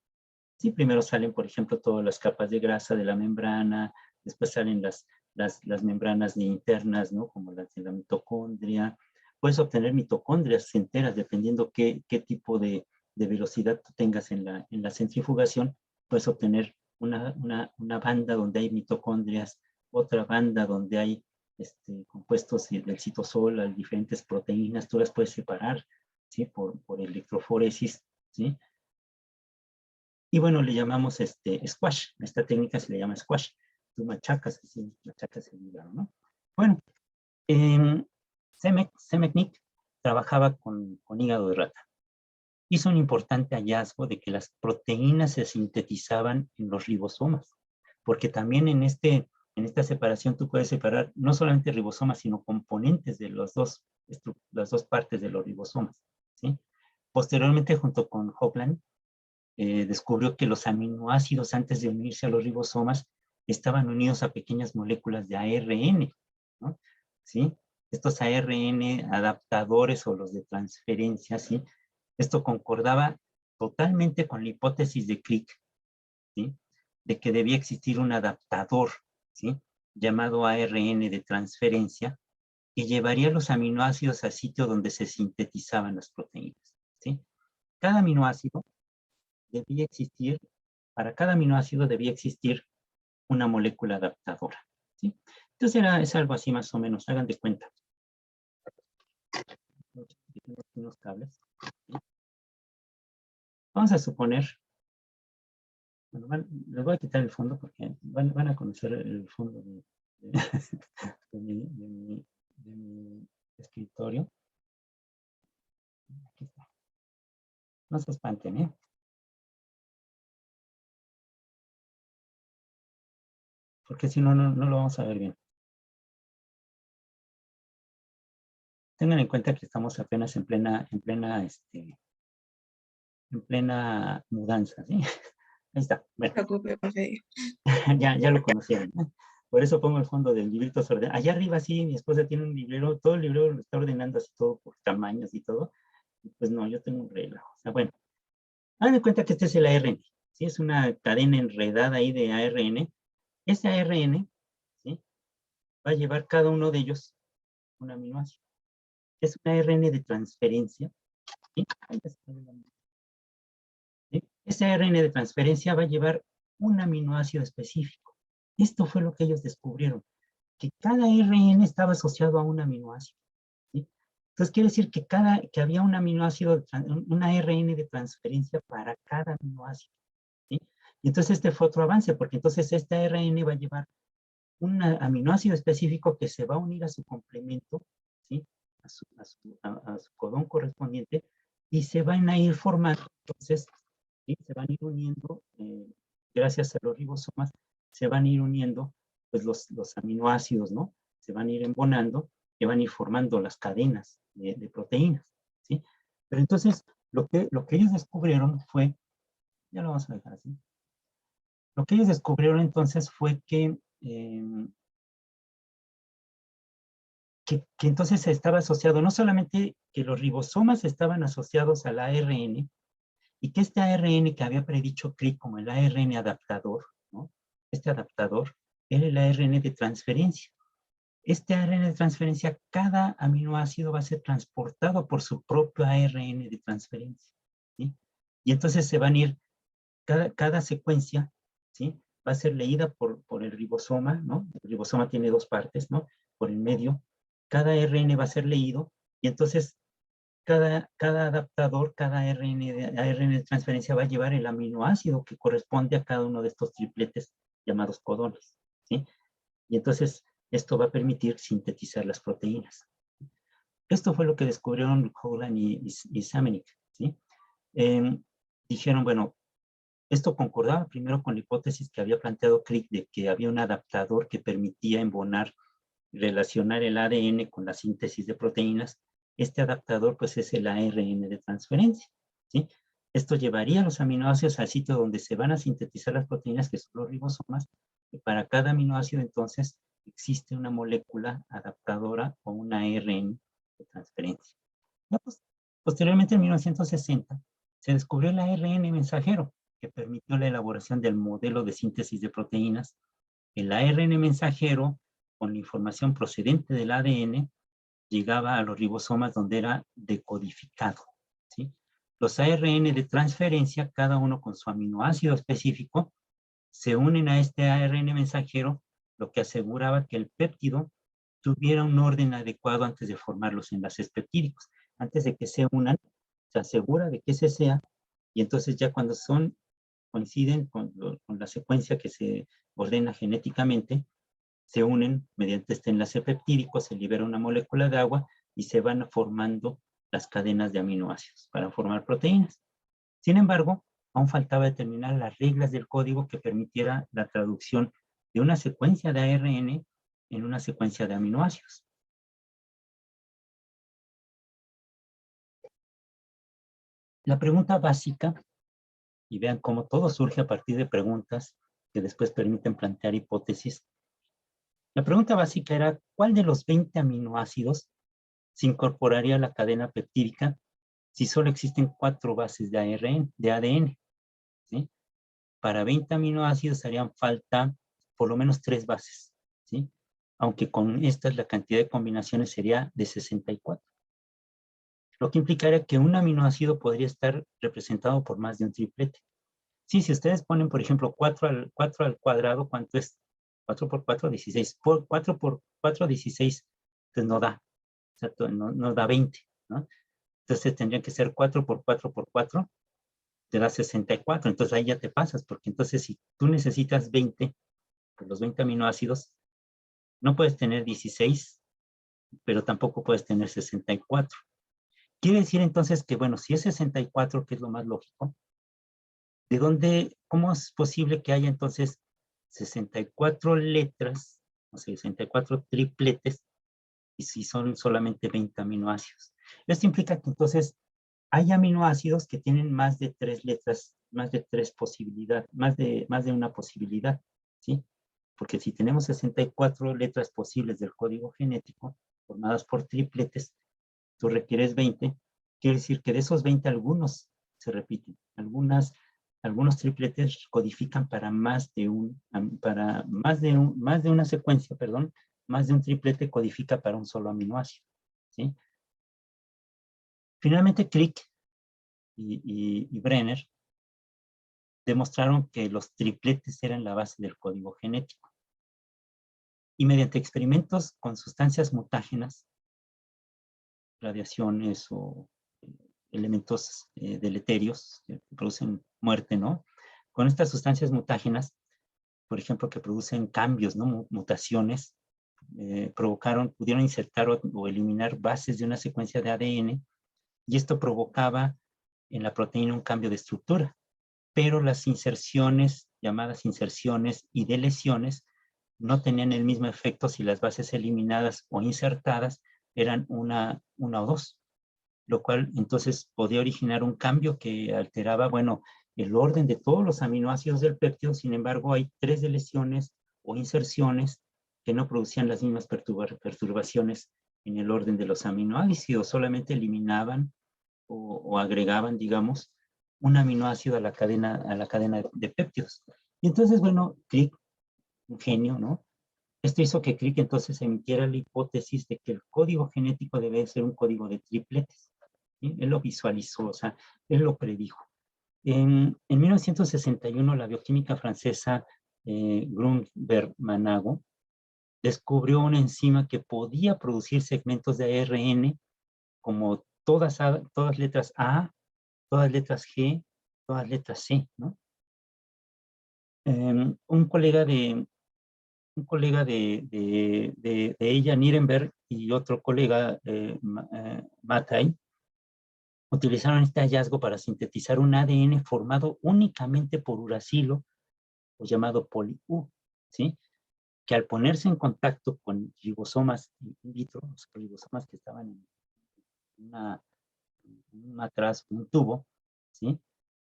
Sí, primero salen, por ejemplo, todas las capas de grasa de la membrana, después salen las membranas internas, ¿no? Como las de la mitocondria. Puedes obtener mitocondrias enteras, dependiendo qué tipo de velocidad tú tengas en la centrifugación. Puedes obtener una banda donde hay mitocondrias, otra banda donde hay compuestos del citosol, hay diferentes proteínas, tú las puedes separar, ¿sí? Por electroforesis, ¿sí? Y bueno, le llamamos squash. Esta técnica se le llama squash. Tú machacas así, machacas el hígado, ¿no? Bueno, Semetnik trabajaba con hígado de rata. Hizo un importante hallazgo de que las proteínas se sintetizaban en los ribosomas, porque también en esta separación tú puedes separar no solamente ribosomas, sino componentes de las dos partes de los ribosomas, ¿sí? Posteriormente, junto con Hopland, descubrió que los aminoácidos, antes de unirse a los ribosomas, estaban unidos a pequeñas moléculas de ARN, ¿no? ¿Sí? Estos ARN adaptadores o los de transferencia, ¿sí? Esto concordaba totalmente con la hipótesis de Crick, ¿sí? De que debía existir un adaptador, ¿sí? Llamado ARN de transferencia, que llevaría los aminoácidos al sitio donde se sintetizaban las proteínas, ¿sí? Cada aminoácido debía existir, para cada aminoácido debía existir una molécula adaptadora, ¿sí? Entonces es algo así más o menos, hagan de cuenta. Unos cables, ¿sí? Vamos a suponer, bueno, les voy a quitar el fondo porque van a conocer el fondo de mi escritorio. Aquí está. No se espanten, ¿eh? Porque si no, no lo vamos a ver bien. Tengan en cuenta que estamos apenas en plena mudanza, ¿sí? Ahí está. Bueno. No se preocupe, profe. ya lo conocieron, ¿no? Por eso pongo el fondo del librito ordenado. Allá arriba sí, mi esposa tiene un librero, todo el librero lo está ordenando así todo por tamaños y todo. Y pues no, yo tengo un reloj. O sea, bueno, hagan de cuenta que este es el ARN, ¿sí? Es una cadena enredada ahí de ARN. Ese ARN, ¿sí? Va a llevar cada uno de ellos un aminoácido. Es un ARN de transferencia, ¿sí? ¿Sí? Ese ARN de transferencia va a llevar un aminoácido específico. Esto fue lo que ellos descubrieron, que cada ARN estaba asociado a un aminoácido, ¿sí? Entonces quiere decir que había un aminoácido, un ARN de transferencia para cada aminoácido, ¿sí? Y entonces este fue otro avance, porque entonces este ARN va a llevar un aminoácido específico que se va a unir a su complemento, ¿sí? A su codón correspondiente, y se van a ir formando, entonces, ¿sí? Se van a ir uniendo, gracias a los ribosomas, se van a ir uniendo pues los aminoácidos, ¿no? Se van a ir embonando, que van a ir formando las cadenas de proteínas, ¿sí? Pero entonces, lo que ellos descubrieron fue, ya lo vamos a dejar así, lo que ellos descubrieron entonces fue que entonces estaba asociado, no solamente que los ribosomas estaban asociados al ARN, y que este ARN que había predicho Crick como el ARN adaptador, ¿no? Este adaptador era el ARN de transferencia. Este ARN de transferencia, cada aminoácido va a ser transportado por su propio ARN de transferencia, ¿sí? Y entonces se van a ir, cada secuencia, ¿sí? Va a ser leída por el ribosoma, ¿no? El ribosoma tiene dos partes, ¿no? Por el medio. Cada ARN va a ser leído y entonces cada adaptador, cada ARN de transferencia va a llevar el aminoácido que corresponde a cada uno de estos tripletes llamados codones, ¿sí? Y entonces esto va a permitir sintetizar las proteínas. Esto fue lo que descubrieron Howland y Samenick, ¿sí? Dijeron, bueno, esto concordaba primero con la hipótesis que había planteado Crick de que había un adaptador que permitía embonar, relacionar el ADN con la síntesis de proteínas. Este adaptador, pues, es el ARN de transferencia, ¿sí? Esto llevaría a los aminoácidos al sitio donde se van a sintetizar las proteínas, que son los ribosomas, y para cada aminoácido, entonces, existe una molécula adaptadora o una ARN de transferencia. Ya, pues, posteriormente, en 1960, se descubrió el ARN mensajero, que permitió la elaboración del modelo de síntesis de proteínas. El ARN mensajero, con la información procedente del ADN, llegaba a los ribosomas donde era decodificado, ¿sí? Los ARN de transferencia, cada uno con su aminoácido específico, se unen a este ARN mensajero, lo que aseguraba que el péptido tuviera un orden adecuado antes de formar los enlaces peptídicos. Antes de que se unan, se asegura de que ese sea, y entonces ya cuando coinciden con la secuencia que se ordena genéticamente, se unen mediante este enlace peptídico, se libera una molécula de agua y se van formando las cadenas de aminoácidos para formar proteínas. Sin embargo, aún faltaba determinar las reglas del código que permitiera la traducción de una secuencia de ARN en una secuencia de aminoácidos. La pregunta básica, y vean cómo todo surge a partir de preguntas que después permiten plantear hipótesis. La pregunta básica era, ¿cuál de los 20 aminoácidos se incorporaría a la cadena peptídica si solo existen 4 bases de ADN? ¿Sí? Para 20 aminoácidos harían falta por lo menos 3 bases, ¿sí? Aunque con estas la cantidad de combinaciones sería de 64. Lo que implicaría que un aminoácido podría estar representado por más de un triplete. Sí, si ustedes ponen, por ejemplo, 4 al cuadrado, ¿cuánto es? 4 por 4, 16. 4 por 4, 16, pues no da. O sea, no da 20, ¿no? Entonces tendría que ser 4 por 4 por 4, te da 64. Entonces ahí ya te pasas, porque entonces si tú necesitas 20, pues los 20 aminoácidos, no puedes tener 16, pero tampoco puedes tener 64. Quiere decir entonces que, bueno, si es 64, que es lo más lógico, cómo es posible que haya entonces 64 letras, o sea, 64 tripletes, y si son solamente 20 aminoácidos? Esto implica que entonces hay aminoácidos que tienen más de 3 letras, más de 3 posibilidades, más de una posibilidad, ¿sí? Porque si tenemos 64 letras posibles del código genético, formadas por tripletes, tú requieres 20, quiere decir que de esos 20 algunos se repiten, algunos tripletes codifican para más de una secuencia, perdón, más de un triplete codifica para un solo aminoácido, ¿sí? Finalmente, Crick y Brenner demostraron que los tripletes eran la base del código genético. Y mediante experimentos con sustancias mutágenas, radiaciones o elementos deleterios que producen muerte, ¿no? Con estas sustancias mutágenas, por ejemplo, que producen cambios, ¿no? Mutaciones, pudieron insertar o eliminar bases de una secuencia de ADN, y esto provocaba en la proteína un cambio de estructura. Pero las inserciones, llamadas inserciones y deleciones, no tenían el mismo efecto si las bases eliminadas o insertadas eran una o dos, lo cual entonces podía originar un cambio que alteraba, bueno, el orden de todos los aminoácidos del péptido. Sin embargo, hay 3 deleciones o inserciones que no producían las mismas perturbaciones en el orden de los aminoácidos, solamente eliminaban o agregaban, digamos, un aminoácido a la cadena de péptidos. Y entonces, bueno, Crick, un genio, ¿no? Esto hizo que Crick entonces emitiera la hipótesis de que el código genético debe ser un código de tripletes. ¿Sí? Él lo visualizó, o sea, él lo predijo. En 1961, la bioquímica francesa Grunberg-Manago descubrió una enzima que podía producir segmentos de ARN como todas letras A, todas letras G, todas letras C, ¿no? Un colega de ella, Nirenberg, y otro colega, Mattei, utilizaron este hallazgo para sintetizar un ADN formado únicamente por uracilo, o llamado poli-U, ¿sí? Que al ponerse en contacto con ribosomas in vitro, los ribosomas que estaban en un matraz, un tubo, ¿sí?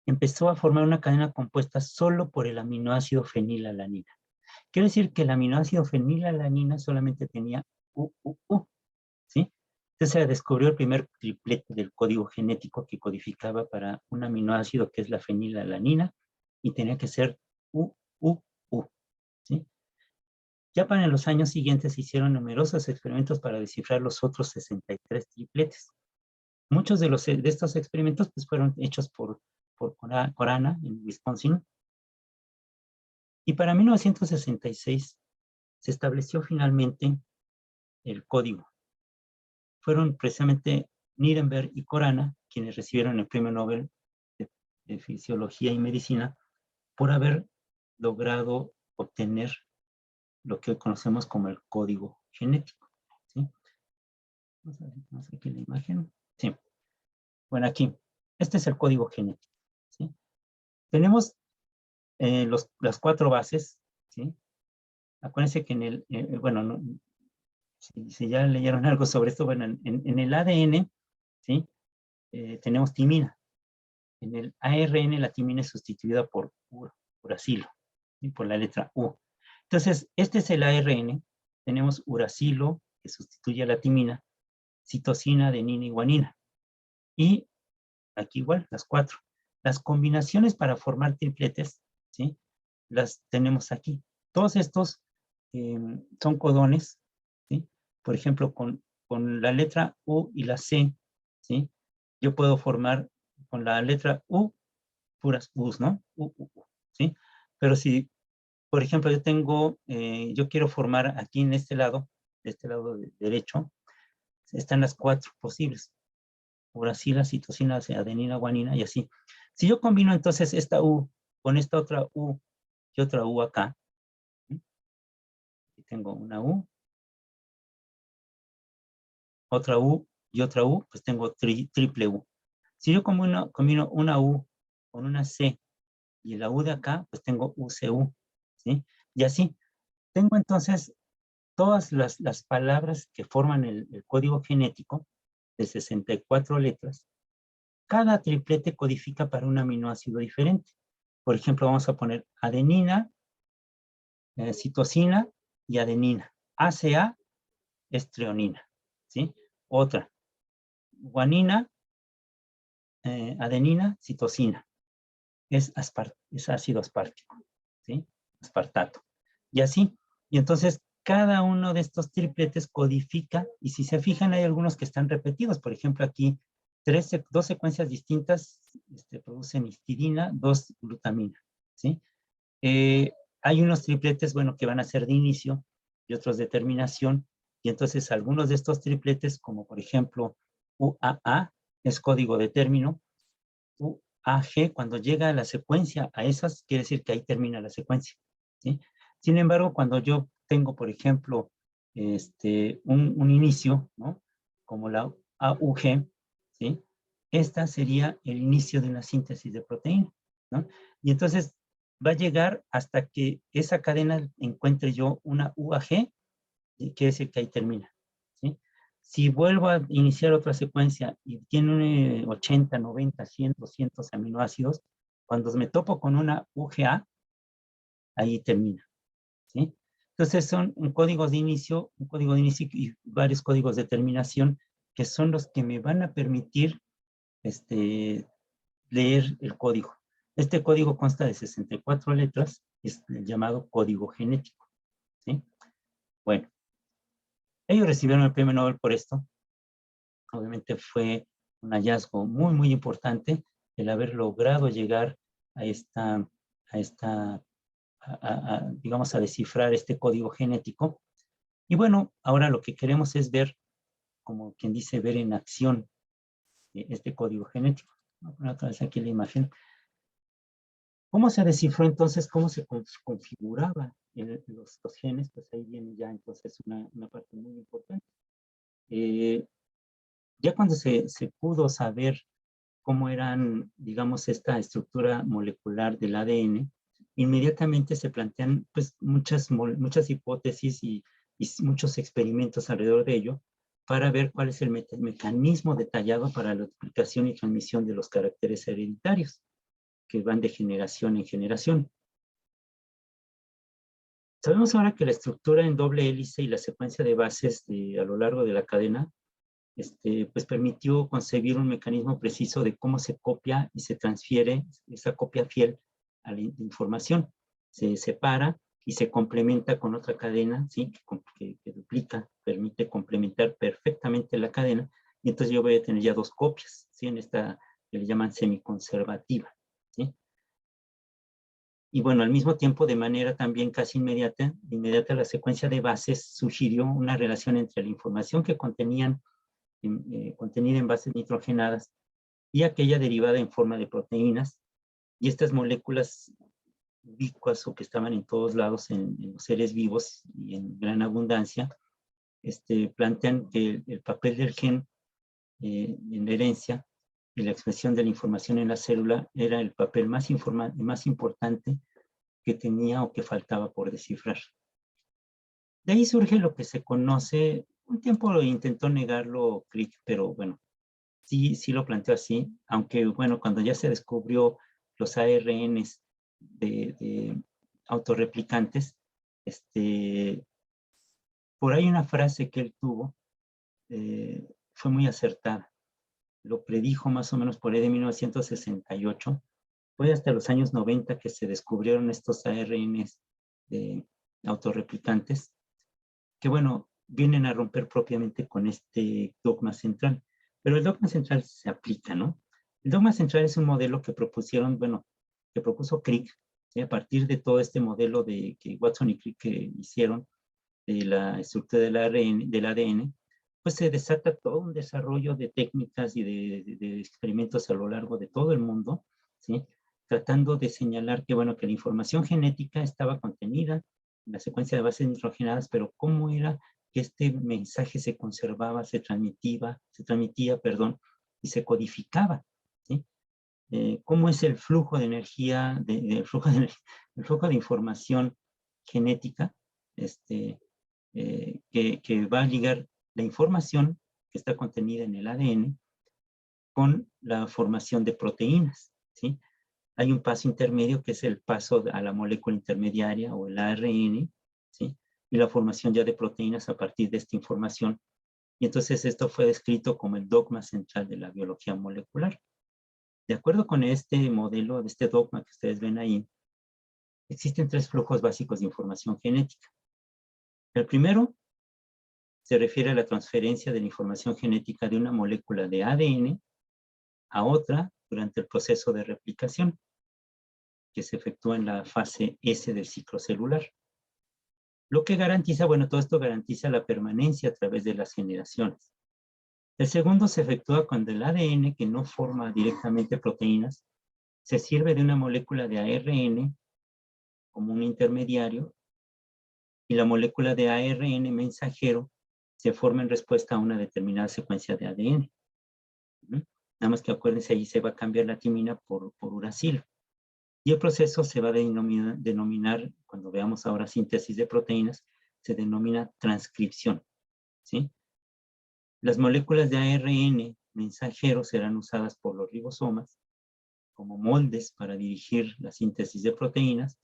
Empezó a formar una cadena compuesta solo por el aminoácido fenilalanina. Quiere decir que el aminoácido fenilalanina solamente tenía U, ¿sí? Entonces se descubrió el primer triplete del código genético que codificaba para un aminoácido que es la fenilalanina y tenía que ser U, ¿sí? Ya para los años siguientes se hicieron numerosos experimentos para descifrar los otros 63 tripletes. Muchos de estos experimentos pues, fueron hechos por Corana en Wisconsin. Y para 1966 se estableció finalmente el código. Fueron precisamente Nirenberg y Corana quienes recibieron el Premio Nobel de Fisiología y Medicina por haber logrado obtener lo que hoy conocemos como el código genético. ¿Sí? Vamos a ver aquí la imagen. Sí. Bueno, aquí. Este es el código genético. ¿Sí? Tenemos las 4 bases. ¿Sí? Acuérdense que en el, bueno, no, si ya leyeron algo sobre esto, bueno, en el ADN, ¿sí? Tenemos timina. En el ARN la timina es sustituida por uracilo, ¿sí? Por la letra U. Entonces, este es el ARN. Tenemos uracilo, que sustituye a la timina, citosina, adenina y guanina. Y aquí igual, las 4. Las combinaciones para formar tripletes, ¿sí? Las tenemos aquí. Todos estos son codones, ¿sí? Por ejemplo, con la letra U y la C, ¿sí? Yo puedo formar con la letra U puras U's, ¿no? ¿Sí? Pero si, por ejemplo, yo quiero formar aquí en este lado derecho, están las 4 posibles. Uracila, citosina, adenina, guanina y así. Si yo combino entonces esta U con esta otra U y otra U acá, ¿sí? Aquí tengo una U, otra U y otra U, pues tengo triple U. Si yo combino una U con una C y la U de acá, pues tengo UCU, ¿sí? Y así. Tengo entonces todas las palabras que forman el código genético de 64 letras. Cada triplete codifica para un aminoácido diferente. Por ejemplo, vamos a poner adenina, citosina y adenina. ACA es treonina, ¿sí? Otra, guanina, adenina, citosina. Es ácido aspartico, ¿sí? Aspartato. Y así. Y entonces, cada uno de estos tripletes codifica, y si se fijan, hay algunos que están repetidos. Por ejemplo, aquí, 2 secuencias distintas producen histidina, 2 glutamina, ¿sí? Hay unos tripletes, bueno, que van a ser de inicio y otros de terminación, y entonces algunos de estos tripletes, como por ejemplo UAA, es código de término, UAG, cuando llega a la secuencia, a esas, quiere decir que ahí termina la secuencia, ¿sí? Sin embargo, cuando yo tengo, por ejemplo, un inicio, ¿no? Como la AUG, ¿sí? Esta sería el inicio de una síntesis de proteína, ¿no? Y entonces va a llegar hasta que esa cadena encuentre yo una UAG, y quiere decir que ahí termina, ¿sí? Si vuelvo a iniciar otra secuencia y tiene 80, 90, 100, 200 aminoácidos, cuando me topo con una UGA, ahí termina, ¿sí? Entonces son un código de inicio y varios códigos de terminación que son los que me van a permitir leer el código. Este código consta de 64 letras, es el llamado código genético, ¿sí? Bueno, ellos recibieron el premio Nobel por esto. Obviamente fue un hallazgo muy, muy importante el haber logrado llegar a digamos, a descifrar este código genético. Y bueno, ahora lo que queremos es ver, como quien dice, ver en acción este código genético. Voy a poner otra vez aquí la imagen. ¿Cómo se descifró entonces? ¿Cómo se configuraba los genes? Pues ahí viene ya entonces una parte muy importante. Ya cuando se pudo saber cómo eran, digamos, esta estructura molecular del ADN, inmediatamente se plantean pues, muchas hipótesis y muchos experimentos alrededor de ello para ver cuál es el mecanismo detallado para la duplicación y transmisión de los caracteres hereditarios que van de generación en generación. Sabemos ahora que la estructura en doble hélice y la secuencia de bases a lo largo de la cadena pues permitió concebir un mecanismo preciso de cómo se copia y se transfiere esa copia fiel a la información. Se separa y se complementa con otra cadena, ¿sí? que duplica, permite complementar perfectamente la cadena, y entonces yo voy a tener ya dos copias, ¿sí? En esta que le llaman semiconservativa, ¿sí? Y bueno, al mismo tiempo, de manera también casi inmediata, la secuencia de bases sugirió una relación entre la información que contenida en bases nitrogenadas y aquella derivada en forma de proteínas, y estas moléculas ubicuas o que estaban en todos lados en los seres vivos y en gran abundancia, plantean que el papel del gen en la herencia y la expresión de la información en la célula era el papel más importante que tenía o que faltaba por descifrar. De ahí surge lo que se conoce, un tiempo lo intentó negarlo Crick, pero bueno, sí lo planteó así, aunque bueno, cuando ya se descubrió los ARNs de autorreplicantes, por ahí una frase que él tuvo fue muy acertada. Lo predijo más o menos por ahí de 1968. Fue hasta los años 90 que se descubrieron estos ARNs autorreplicantes, que bueno, vienen a romper propiamente con este dogma central. Pero el dogma central se aplica, ¿no? El dogma central es un modelo que propusieron, bueno, que propuso Crick, ¿sí? A partir de todo este modelo que Watson y Crick hicieron de la estructura del ADN, pues se desata todo un desarrollo de técnicas y de experimentos a lo largo de todo el mundo, ¿sí? Tratando de señalar que, bueno, que la información genética estaba contenida en la secuencia de bases nitrogenadas, pero cómo era que este mensaje se conservaba, se transmitía, y se codificaba, ¿sí? Cómo es el flujo de energía, el flujo de información genética, que va a ligar la información que está contenida en el ADN con la formación de proteínas, ¿sí? Hay un paso intermedio que es el paso a la molécula intermediaria o el ARN, ¿sí? Y la formación ya de proteínas a partir de esta información. Y entonces esto fue descrito como el dogma central de la biología molecular. De acuerdo con este modelo, de este dogma que ustedes ven ahí, existen tres flujos básicos de información genética. El primero se refiere a la transferencia de la información genética de una molécula de ADN a otra durante el proceso de replicación, que se efectúa en la fase S del ciclo celular. Lo que garantiza, bueno, todo esto garantiza la permanencia a través de las generaciones. El segundo se efectúa cuando el ADN, que no forma directamente proteínas, se sirve de una molécula de ARN como un intermediario, y la molécula de ARN mensajero se forma en respuesta a una determinada secuencia de ADN. Nada más que acuérdense, ahí se va a cambiar la timina por uracilo. Y el proceso se va a denominar, cuando veamos ahora síntesis de proteínas, se denomina transcripción, ¿sí? Las moléculas de ARN mensajero serán usadas por los ribosomas como moldes para dirigir la síntesis de proteínas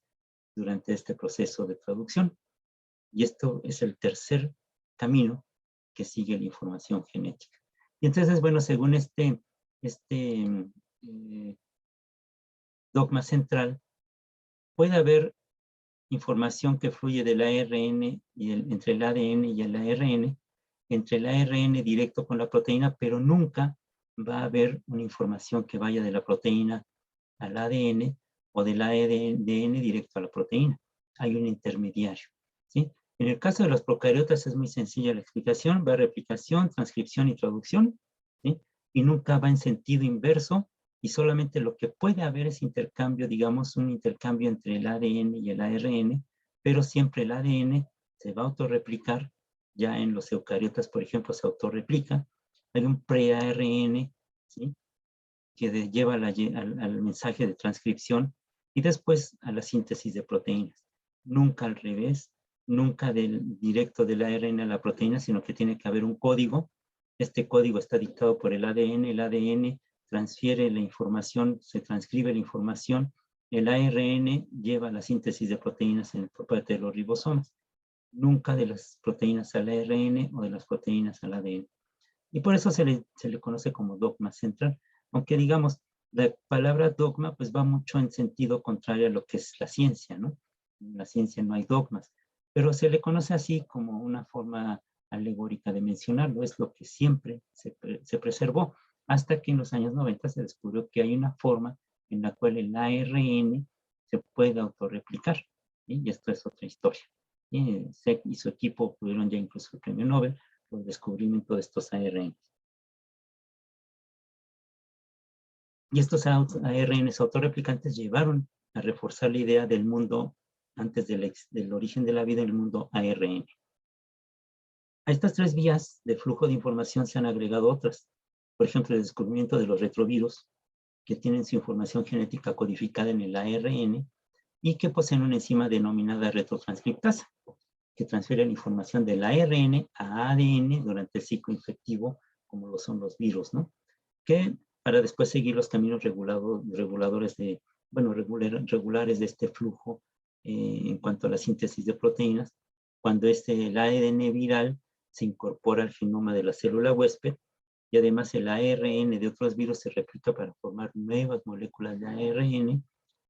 durante este proceso de traducción. Y esto es el tercer camino que sigue la información genética. Y entonces, bueno, según este dogma central, puede haber información que fluye del ARN y entre el ADN y el ARN, entre el ARN directo con la proteína, pero nunca va a haber una información que vaya de la proteína al ADN o del ADN directo a la proteína. Hay un intermediario, ¿sí? En el caso de los procariotas es muy sencilla la explicación, va a replicación, transcripción y traducción, ¿sí? Y nunca va en sentido inverso, y solamente lo que puede haber es intercambio, digamos, un intercambio entre el ADN y el ARN, pero siempre el ADN se va a autorreplicar. Ya en los eucariotas, por ejemplo, se autorreplica. Hay un pre-ARN, ¿sí?, que lleva al mensaje de transcripción y después a la síntesis de proteínas. Nunca al revés, nunca directo del ARN a la proteína, sino que tiene que haber un código. Este código está dictado por el ADN transfiere la información, se transcribe la información, el ARN lleva la síntesis de proteínas por parte de los ribosomas. Nunca de las proteínas al ARN o de las proteínas al ADN. Y por eso se le conoce como dogma central. Aunque digamos, la palabra dogma pues va mucho en sentido contrario a lo que es la ciencia, ¿no? En la ciencia no hay dogmas, pero se le conoce así como una forma alegórica de mencionarlo, es lo que siempre se preservó, hasta que en los años 90 se descubrió que hay una forma en la cual el ARN se puede autorreplicar, ¿sí? Y esto es otra historia. Seck y su equipo obtuvieron ya incluso el premio Nobel por el descubrimiento de estos ARN. Y estos ARNs autorreplicantes llevaron a reforzar la idea del mundo antes del origen de la vida, el mundo ARN. A estas tres vías de flujo de información se han agregado otras. Por ejemplo, el descubrimiento de los retrovirus, que tienen su información genética codificada en el ARN y que poseen una enzima denominada retrotranscriptasa, que transfiere la información del ARN a ADN durante el ciclo infectivo, como lo son los virus, ¿no? Que para después seguir los caminos regulares de este flujo en cuanto a la síntesis de proteínas, cuando el ADN viral se incorpora al genoma de la célula huésped, y además el ARN de otros virus se replica para formar nuevas moléculas de ARN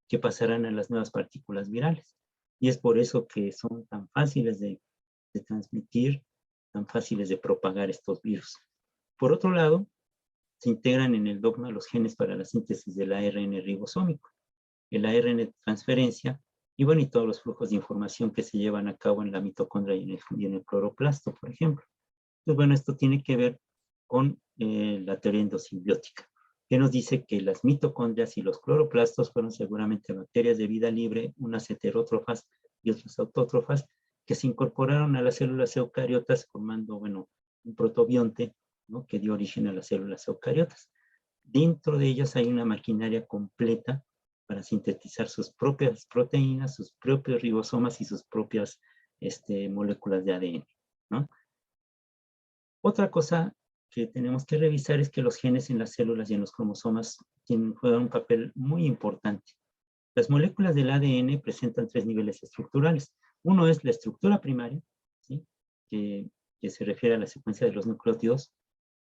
que pasarán a las nuevas partículas virales. Y es por eso que son tan fáciles de transmitir, tan fáciles de propagar estos virus. Por otro lado, se integran en el dogma los genes para la síntesis del ARN ribosómico, el ARN de transferencia, y bueno, y todos los flujos de información que se llevan a cabo en la mitocondria y en el cloroplasto, por ejemplo. Entonces, bueno, esto tiene que ver con la teoría endosimbiótica, que nos dice que las mitocondrias y los cloroplastos fueron seguramente bacterias de vida libre, unas heterótrofas y otras autótrofas, que se incorporaron a las células eucariotas formando, bueno, un protobionte, ¿no?, que dio origen a las células eucariotas. Dentro de ellas hay una maquinaria completa para sintetizar sus propias proteínas, sus propios ribosomas y sus propias moléculas de ADN, ¿no? Otra cosa que tenemos que revisar es que los genes en las células y en los cromosomas juegan un papel muy importante. Las moléculas del ADN presentan tres niveles estructurales. Uno es la estructura primaria, ¿sí?, que se refiere a la secuencia de los nucleótidos.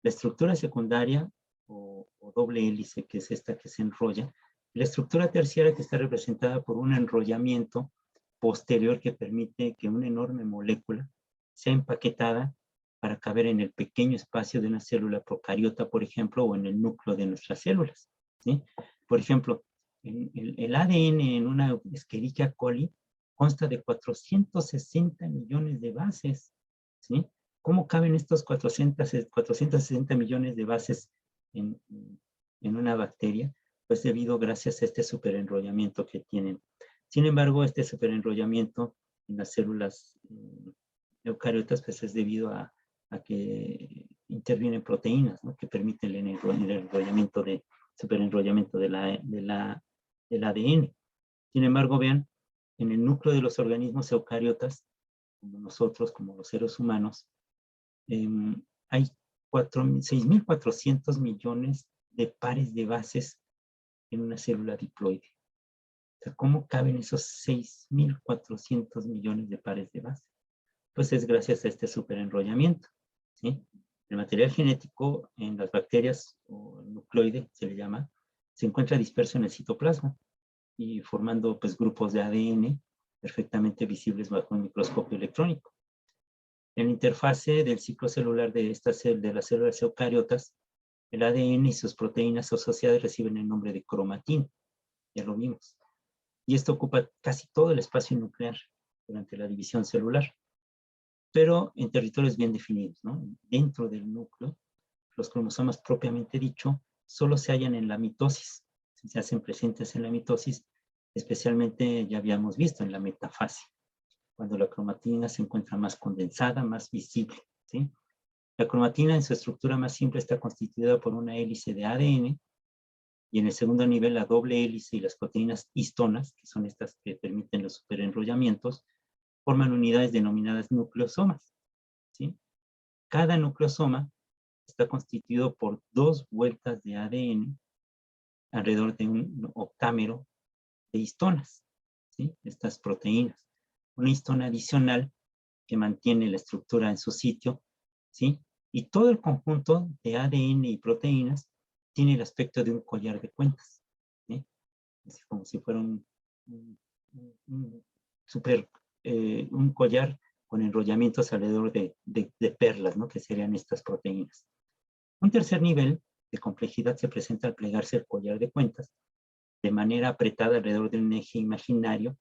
La estructura secundaria o doble hélice, que es esta que se enrolla. La estructura terciaria, que está representada por un enrollamiento posterior que permite que una enorme molécula sea empaquetada para caber en el pequeño espacio de una célula procariota, por ejemplo, o en el núcleo de nuestras células, ¿sí? Por ejemplo, el ADN en una Escherichia coli consta de 460 millones de bases, ¿sí? ¿Cómo caben estos 460 millones de bases en una bacteria? Pues gracias a este superenrollamiento que tienen. Sin embargo, este superenrollamiento en las células eucariotas pues es debido a que intervienen proteínas, ¿no?, que permiten el superenrollamiento del ADN. Sin embargo, vean, en el núcleo de los organismos eucariotas, como nosotros, como los seres humanos, hay 6.400 millones de pares de bases en una célula diploide. O sea, ¿cómo caben esos 6.400 millones de pares de bases? Pues es gracias a este superenrollamiento, ¿sí? El material genético en las bacterias, o nucleoide se le llama, se encuentra disperso en el citoplasma y formando pues grupos de ADN perfectamente visibles bajo un microscopio electrónico. En la interfase del ciclo celular de las células eucariotas, el ADN y sus proteínas asociadas reciben el nombre de cromatina, ya lo vimos. Y esto ocupa casi todo el espacio nuclear durante la división celular, pero en territorios bien definidos, ¿no? Dentro del núcleo, los cromosomas propiamente dicho solo se hallan en la mitosis, se hacen presentes en la mitosis, especialmente ya habíamos visto en la metafase, cuando la cromatina se encuentra más condensada, más visible, ¿sí? La cromatina en su estructura más simple está constituida por una hélice de ADN, y en el segundo nivel la doble hélice y las proteínas histonas, que son estas que permiten los superenrollamientos, forman unidades denominadas nucleosomas, ¿sí? Cada nucleosoma está constituido por 2 vueltas de ADN alrededor de un octámero de histonas, ¿sí? Estas proteínas. Una histona adicional que mantiene la estructura en su sitio, ¿sí? Y todo el conjunto de ADN y proteínas tiene el aspecto de un collar de cuentas, ¿sí? Es como si fuera un collar con enrollamientos alrededor de perlas, ¿no? Que serían estas proteínas. Un tercer nivel de complejidad se presenta al plegarse el collar de cuentas de manera apretada alrededor de un eje imaginario,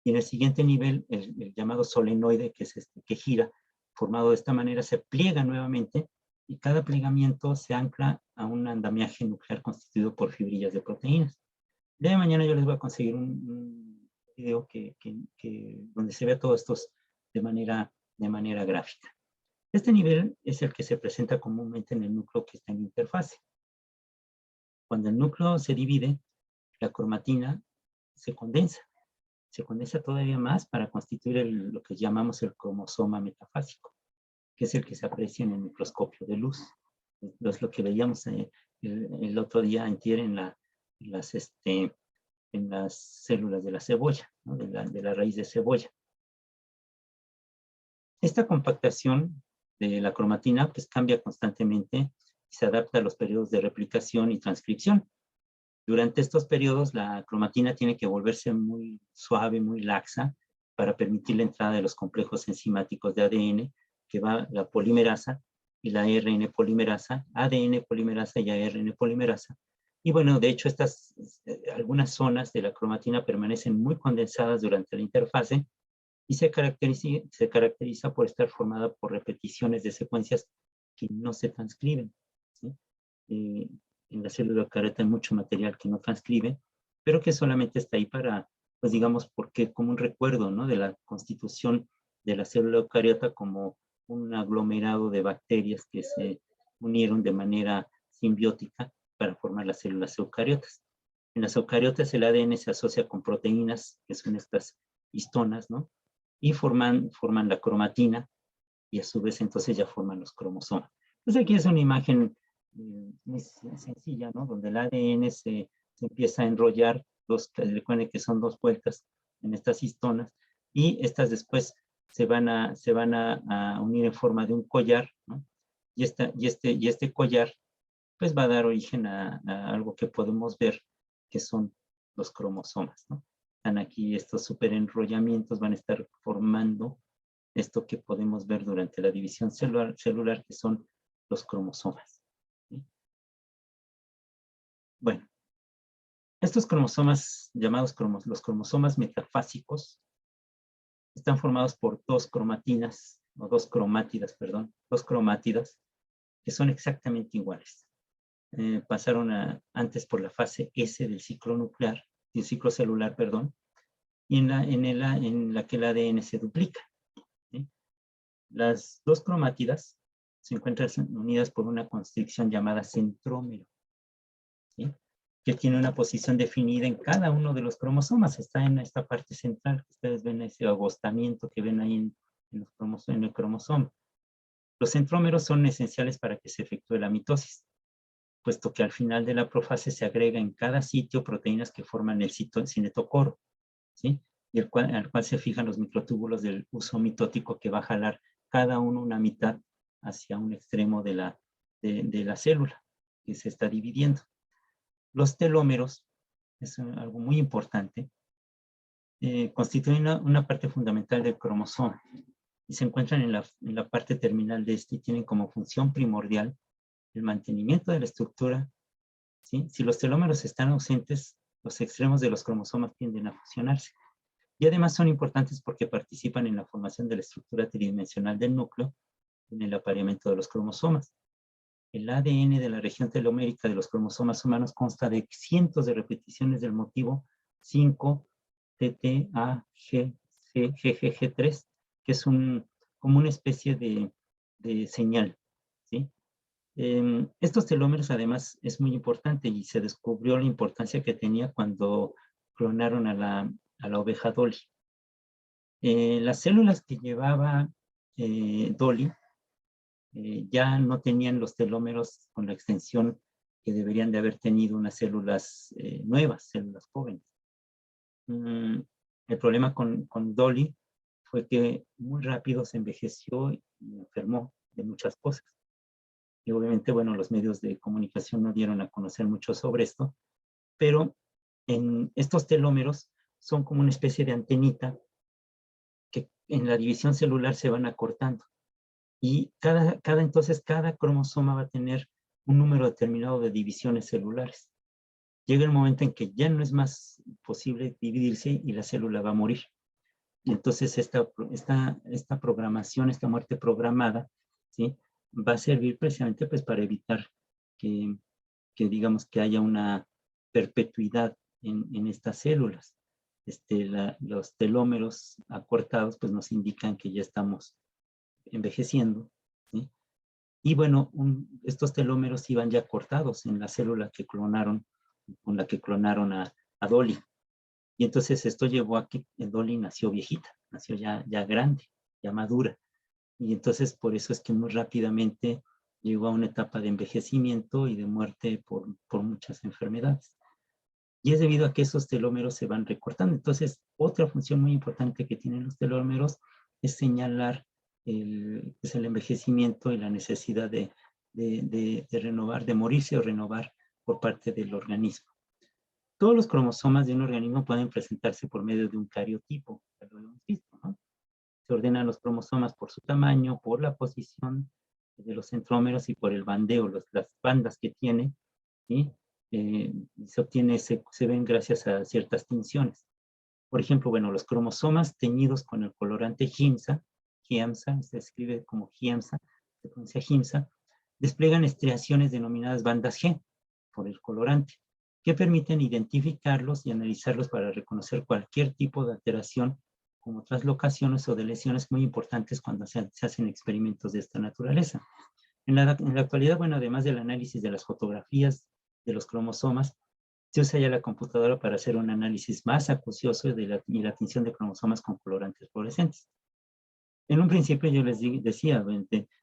y en el siguiente nivel, el llamado solenoide, que es este que gira, formado de esta manera, se pliega nuevamente, y cada plegamiento se ancla a un andamiaje nuclear constituido por fibrillas de proteínas. El día de mañana yo les voy a conseguir un video donde se vea todo esto de manera gráfica. Este nivel es el que se presenta comúnmente en el núcleo que está en interfase. Cuando el núcleo se divide, la cromatina se condensa todavía más para constituir lo que llamamos el cromosoma metafásico, que es el que se aprecia en el microscopio de luz. Es lo que veíamos el otro día antier en las células de la cebolla, ¿no? de la raíz de cebolla. Esta compactación de la cromatina pues cambia constantemente y se adapta a los periodos de replicación y transcripción. Durante estos periodos, la cromatina tiene que volverse muy suave, muy laxa, para permitir la entrada de los complejos enzimáticos de ADN, que va la polimerasa y la ARN polimerasa, ADN polimerasa y ARN polimerasa. Y bueno, de hecho, algunas zonas de la cromatina permanecen muy condensadas durante la interfase y se caracteriza por estar formada por repeticiones de secuencias que no se transcriben, ¿sí? En la célula eucariota hay mucho material que no transcribe, pero que solamente está ahí para, pues digamos, porque como un recuerdo, ¿no? De la constitución de la célula eucariota como un aglomerado de bacterias que se unieron de manera simbiótica para formar las células eucariotas. En las eucariotas el ADN se asocia con proteínas, que son estas histonas, ¿no? Y forman la cromatina, y a su vez entonces ya forman los cromosomas. Entonces aquí es una imagen muy sencilla, ¿no? Donde el ADN se empieza a enrollar, recuerden que son 2 vueltas en estas histonas, y estas después se van a unir en forma de un collar, ¿no? Y este collar pues va a dar origen a algo que podemos ver, que son los cromosomas, ¿no? Están aquí estos superenrollamientos, van a estar formando esto que podemos ver durante la división celular, que son los cromosomas, ¿sí? Bueno, estos cromosomas, llamados los cromosomas metafásicos, están formados por 2 cromatidas, que son exactamente iguales. Pasaron antes por la fase S del ciclo celular, y en la que el ADN se duplica, ¿sí? Las 2 cromátidas se encuentran unidas por una constricción llamada centrómero, ¿sí? Que tiene una posición definida en cada uno de los cromosomas. Está en esta parte central, que ustedes ven ese agostamiento que ven ahí en el cromosoma. Los centrómeros son esenciales para que se efectúe la mitosis, puesto que al final de la profase se agrega en cada sitio proteínas que forman el cinetocoro, ¿sí? Y al cual se fijan los microtúbulos del uso mitótico, que va a jalar cada uno una mitad hacia un extremo de la célula que se está dividiendo. Los telómeros es algo muy importante. constituyen una parte fundamental del cromosoma y se encuentran en la parte terminal de este y tienen como función primordial el mantenimiento de la estructura, ¿sí? Si los telómeros están ausentes, los extremos de los cromosomas tienden a fusionarse. Y además son importantes porque participan en la formación de la estructura tridimensional del núcleo y en el apareamiento de los cromosomas. El ADN de la región telomérica de los cromosomas humanos consta de cientos de repeticiones del motivo 5-TTAGCGG3, que es como una especie de señal, ¿sí? Estos telómeros además es muy importante y se descubrió la importancia que tenía cuando clonaron a la oveja Dolly. Las células que llevaba Dolly ya no tenían los telómeros con la extensión que deberían de haber tenido unas células nuevas, células jóvenes. El problema con Dolly fue que muy rápido se envejeció y enfermó de muchas cosas. Y obviamente, bueno, los medios de comunicación no dieron a conocer mucho sobre esto, pero en estos telómeros son como una especie de antenita que en la división celular se van acortando. Y entonces cada cromosoma va a tener un número determinado de divisiones celulares. Llega el momento en que ya no es más posible dividirse y la célula va a morir. Y entonces esta programación, esta muerte programada, ¿sí?, va a servir precisamente pues, para evitar que digamos que haya una perpetuidad en estas células. Los telómeros acortados pues, nos indican que ya estamos envejeciendo, ¿sí? Y bueno, estos telómeros iban ya cortados en la célula que clonaron, con la que clonaron a Dolly. Y entonces esto llevó a que Dolly nació viejita, nació ya grande, ya madura. Y entonces por eso es que muy rápidamente llegó a una etapa de envejecimiento y de muerte por muchas enfermedades. Y es debido a que esos telómeros se van recortando. Entonces, otra función muy importante que tienen los telómeros es señalar el envejecimiento y la necesidad de renovar, de morirse o renovar por parte del organismo. Todos los cromosomas de un organismo pueden presentarse por medio de un cariotipo, ya lo hemos visto, ¿no? Se ordenan los cromosomas por su tamaño, por la posición de los centrómeros y por el bandeo, las bandas que tiene, ¿sí? Se ven gracias a ciertas tinciones. Por ejemplo, bueno, los cromosomas teñidos con el colorante GIMSA, se escribe como GIMSA, se pronuncia GIMSA, despliegan estriaciones denominadas bandas G por el colorante, que permiten identificarlos y analizarlos para reconocer cualquier tipo de alteración como translocaciones o de lesiones muy importantes cuando se hacen experimentos de esta naturaleza. En la actualidad, bueno, además del análisis de las fotografías de los cromosomas, se usa ya la computadora para hacer un análisis más acucioso y la tinción de cromosomas con colorantes fluorescentes. En un principio yo les decía,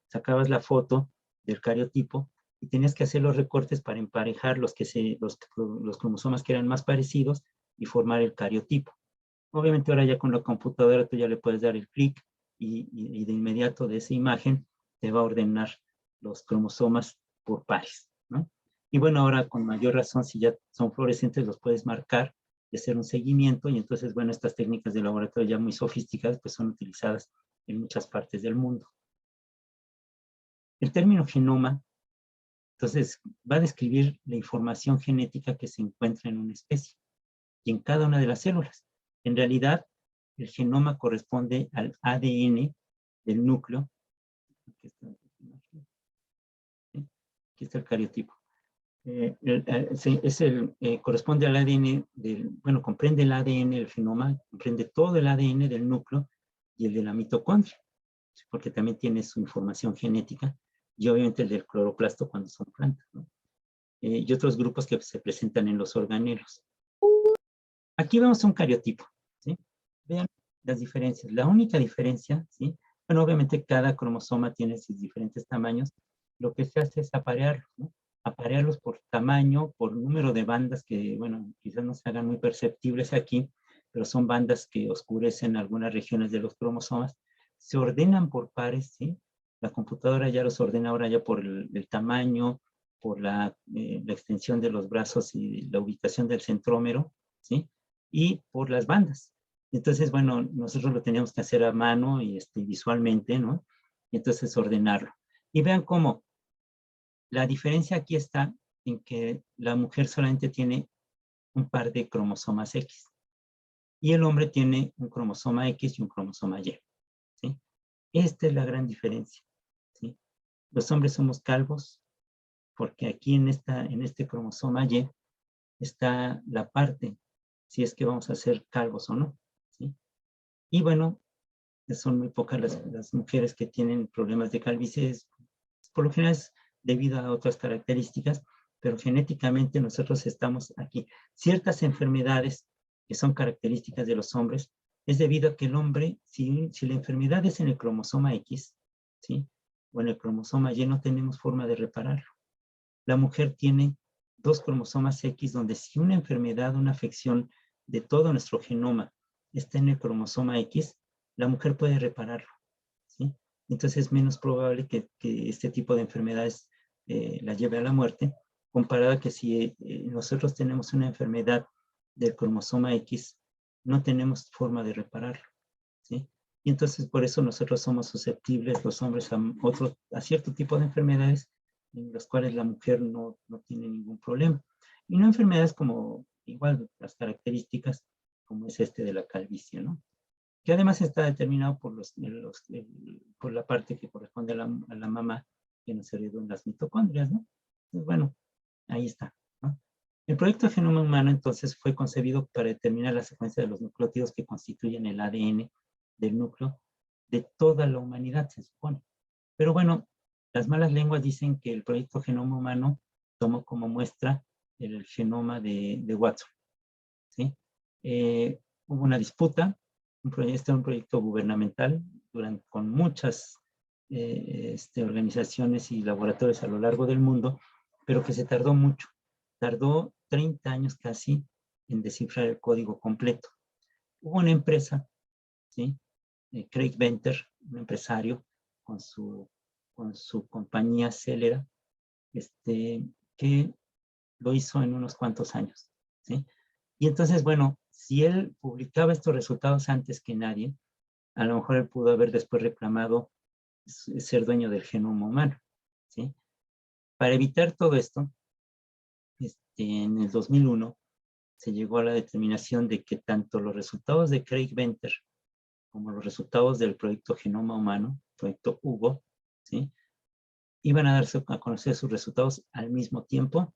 sacabas la foto del cariotipo y tenías que hacer los recortes para emparejar los cromosomas que eran más parecidos y formar el cariotipo. Obviamente ahora ya con la computadora tú ya le puedes dar el clic y de inmediato de esa imagen te va a ordenar los cromosomas por pares, ¿no? Y bueno, ahora con mayor razón, si ya son fluorescentes, los puedes marcar y hacer un seguimiento. Y entonces, bueno, estas técnicas de laboratorio ya muy sofisticadas, pues son utilizadas en muchas partes del mundo. El término genoma, entonces, va a describir la información genética que se encuentra en una especie y en cada una de las células. En realidad, el genoma corresponde al ADN del núcleo. Aquí está el cariotipo. Corresponde al ADN comprende el ADN del genoma, comprende todo el ADN del núcleo y el de la mitocondria, porque también tiene su información genética, y obviamente el del cloroplasto cuando son plantas, ¿no? Y otros grupos que se presentan en los organelos. Aquí vemos un cariotipo, ¿sí? Vean las diferencias. La única diferencia, ¿sí? Bueno, obviamente cada cromosoma tiene sus diferentes tamaños. Lo que se hace es aparearlos, ¿no? Aparearlos por tamaño, por número de bandas que, bueno, quizás no se hagan muy perceptibles aquí, pero son bandas que oscurecen algunas regiones de los cromosomas. Se ordenan por pares, ¿sí? La computadora ya los ordena ahora ya por el tamaño, por la extensión de los brazos y la ubicación del centrómero, ¿sí? Y por las bandas. Entonces, bueno, nosotros lo teníamos que hacer a mano y visualmente, ¿no? Y entonces ordenarlo. Y vean cómo la diferencia aquí está en que la mujer solamente tiene un par de cromosomas X y el hombre tiene un cromosoma X y un cromosoma Y, ¿sí? Esta es la gran diferencia, ¿sí? Los hombres somos calvos porque aquí en este cromosoma Y está la parte, si es que vamos a ser calvos o no, ¿sí? Y bueno, son muy pocas las mujeres que tienen problemas de calvicie, por lo general es debido a otras características, pero genéticamente nosotros estamos aquí. Ciertas enfermedades que son características de los hombres, es debido a que el hombre, si la enfermedad es en el cromosoma X, ¿sí? O en el cromosoma Y, no tenemos forma de repararlo. La mujer tiene dos cromosomas X, donde si una enfermedad, una afección de todo nuestro genoma está en el cromosoma X, la mujer puede repararlo, ¿sí? Entonces es menos probable que este tipo de enfermedades la lleve a la muerte, comparado a que si nosotros tenemos una enfermedad del cromosoma X, no tenemos forma de repararlo, ¿sí? Y entonces por eso nosotros somos susceptibles, los hombres, a cierto tipo de enfermedades en las cuales la mujer no tiene ningún problema. Y no enfermedades como, igual, las características, como es de la calvicie, ¿no? Que además está determinado por, por la parte que corresponde a la mamá, que nos heredó en las mitocondrias, ¿no? Entonces, bueno, ahí está, ¿no? El proyecto Genoma Humano, entonces, fue concebido para determinar la secuencia de los nucleótidos que constituyen el ADN del núcleo de toda la humanidad, se supone. Pero bueno, las malas lenguas dicen que el proyecto Genoma Humano tomó como muestra el genoma de Watson, ¿sí? Hubo una disputa, un proyecto gubernamental con muchas organizaciones y laboratorios a lo largo del mundo, pero que se tardó mucho. Tardó 30 años casi en descifrar el código completo. Hubo una empresa, ¿sí? Craig Venter, un empresario, con su compañía Celera, que lo hizo en unos cuantos años, ¿sí? Y entonces, bueno, si él publicaba estos resultados antes que nadie, a lo mejor él pudo haber después reclamado ser dueño del genoma humano, ¿sí? Para evitar todo esto, en el 2001 se llegó a la determinación de que tanto los resultados de Craig Venter como los resultados del proyecto Genoma Humano, proyecto Hugo, ¿sí? Iban a darse a conocer sus resultados al mismo tiempo,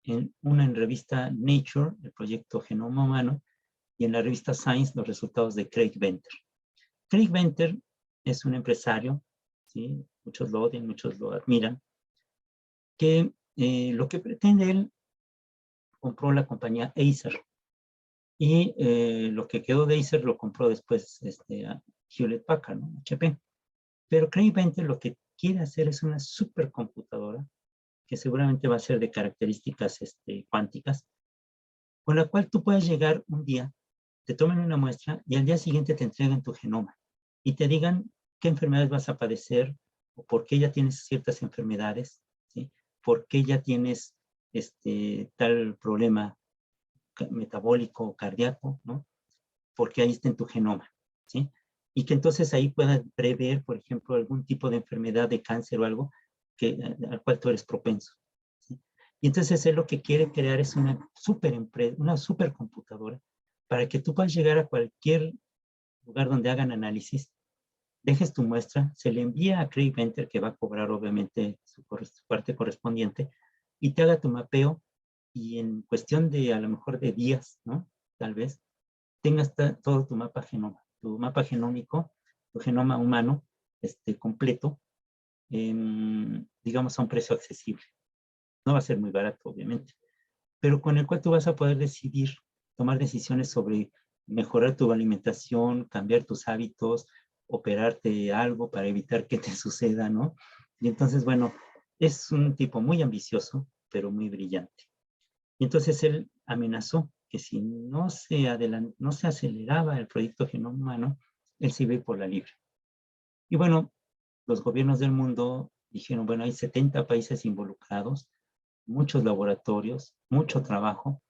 en revista Nature, el proyecto Genoma Humano, y en la revista Science, los resultados de Craig Venter. Craig Venter es un empresario, ¿sí? Muchos lo odian, muchos lo admiran, que lo que pretende él, compró la compañía Acer, y lo que quedó de Acer lo compró después a Hewlett Packard, ¿no? HP. Pero Craig Venter lo que quiere hacer es una supercomputadora, que seguramente va a ser de características cuánticas, con la cual tú puedes llegar un día, te tomen una muestra y al día siguiente te entreguen tu genoma y te digan qué enfermedades vas a padecer o por qué ya tienes ciertas enfermedades, ¿sí? Por qué ya tienes tal problema metabólico o cardíaco, ¿no? Porque ahí está en tu genoma, ¿sí? Y que entonces ahí puedas prever, por ejemplo, algún tipo de enfermedad de cáncer o algo al cual tú eres propenso, ¿sí? Y entonces él lo que quiere crear es una supercomputadora para que tú puedas llegar a cualquier lugar donde hagan análisis, dejes tu muestra, se le envía a Craig Venter, que va a cobrar obviamente su parte correspondiente, y te haga tu mapeo, y en cuestión de a lo mejor de días, ¿no? Tal vez, tengas todo tu mapa genómico, tu genoma humano, completo, digamos a un precio accesible. No va a ser muy barato, obviamente, pero con el cual tú vas a poder tomar decisiones sobre mejorar tu alimentación, cambiar tus hábitos, operarte algo para evitar que te suceda, ¿no? Y entonces, bueno, es un tipo muy ambicioso, pero muy brillante. Y entonces él amenazó que si no se aceleraba el proyecto Genoma Humano, él se iba a ir por la libre. Y bueno, los gobiernos del mundo dijeron, bueno, hay 70 países involucrados, muchos laboratorios, mucho trabajo,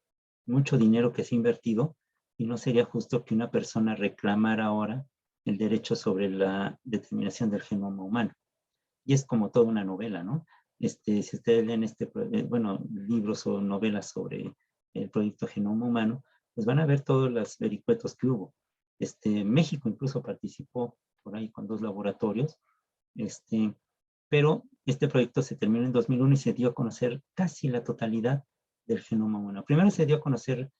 mucho dinero que se ha invertido, y no sería justo que una persona reclamara ahora el derecho sobre la determinación del genoma humano. Y es como toda una novela, ¿no? Si ustedes leen libros o novelas sobre el proyecto Genoma Humano, pues van a ver todos los vericuetos que hubo. México incluso participó por ahí con 2 laboratorios, pero este proyecto se terminó en 2001 y se dio a conocer casi la totalidad del genoma humano. Primero se dio a conocer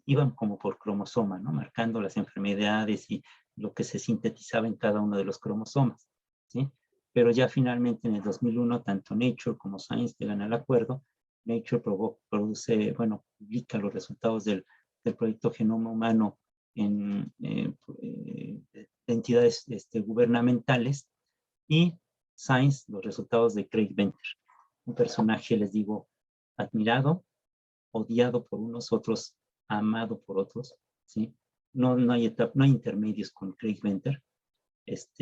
iban como por cromosoma, ¿no? Marcando las enfermedades y lo que se sintetizaba en cada uno de los cromosomas, ¿sí? Pero ya finalmente en el 2001, tanto Nature como Science llegan al acuerdo. Nature publica los resultados del proyecto Genoma Humano en entidades gubernamentales, y Science los resultados de Craig Venter, un personaje, les digo, admirado, odiado por unos, otros amado por otros, ¿sí? No hay intermedios con Craig Venter.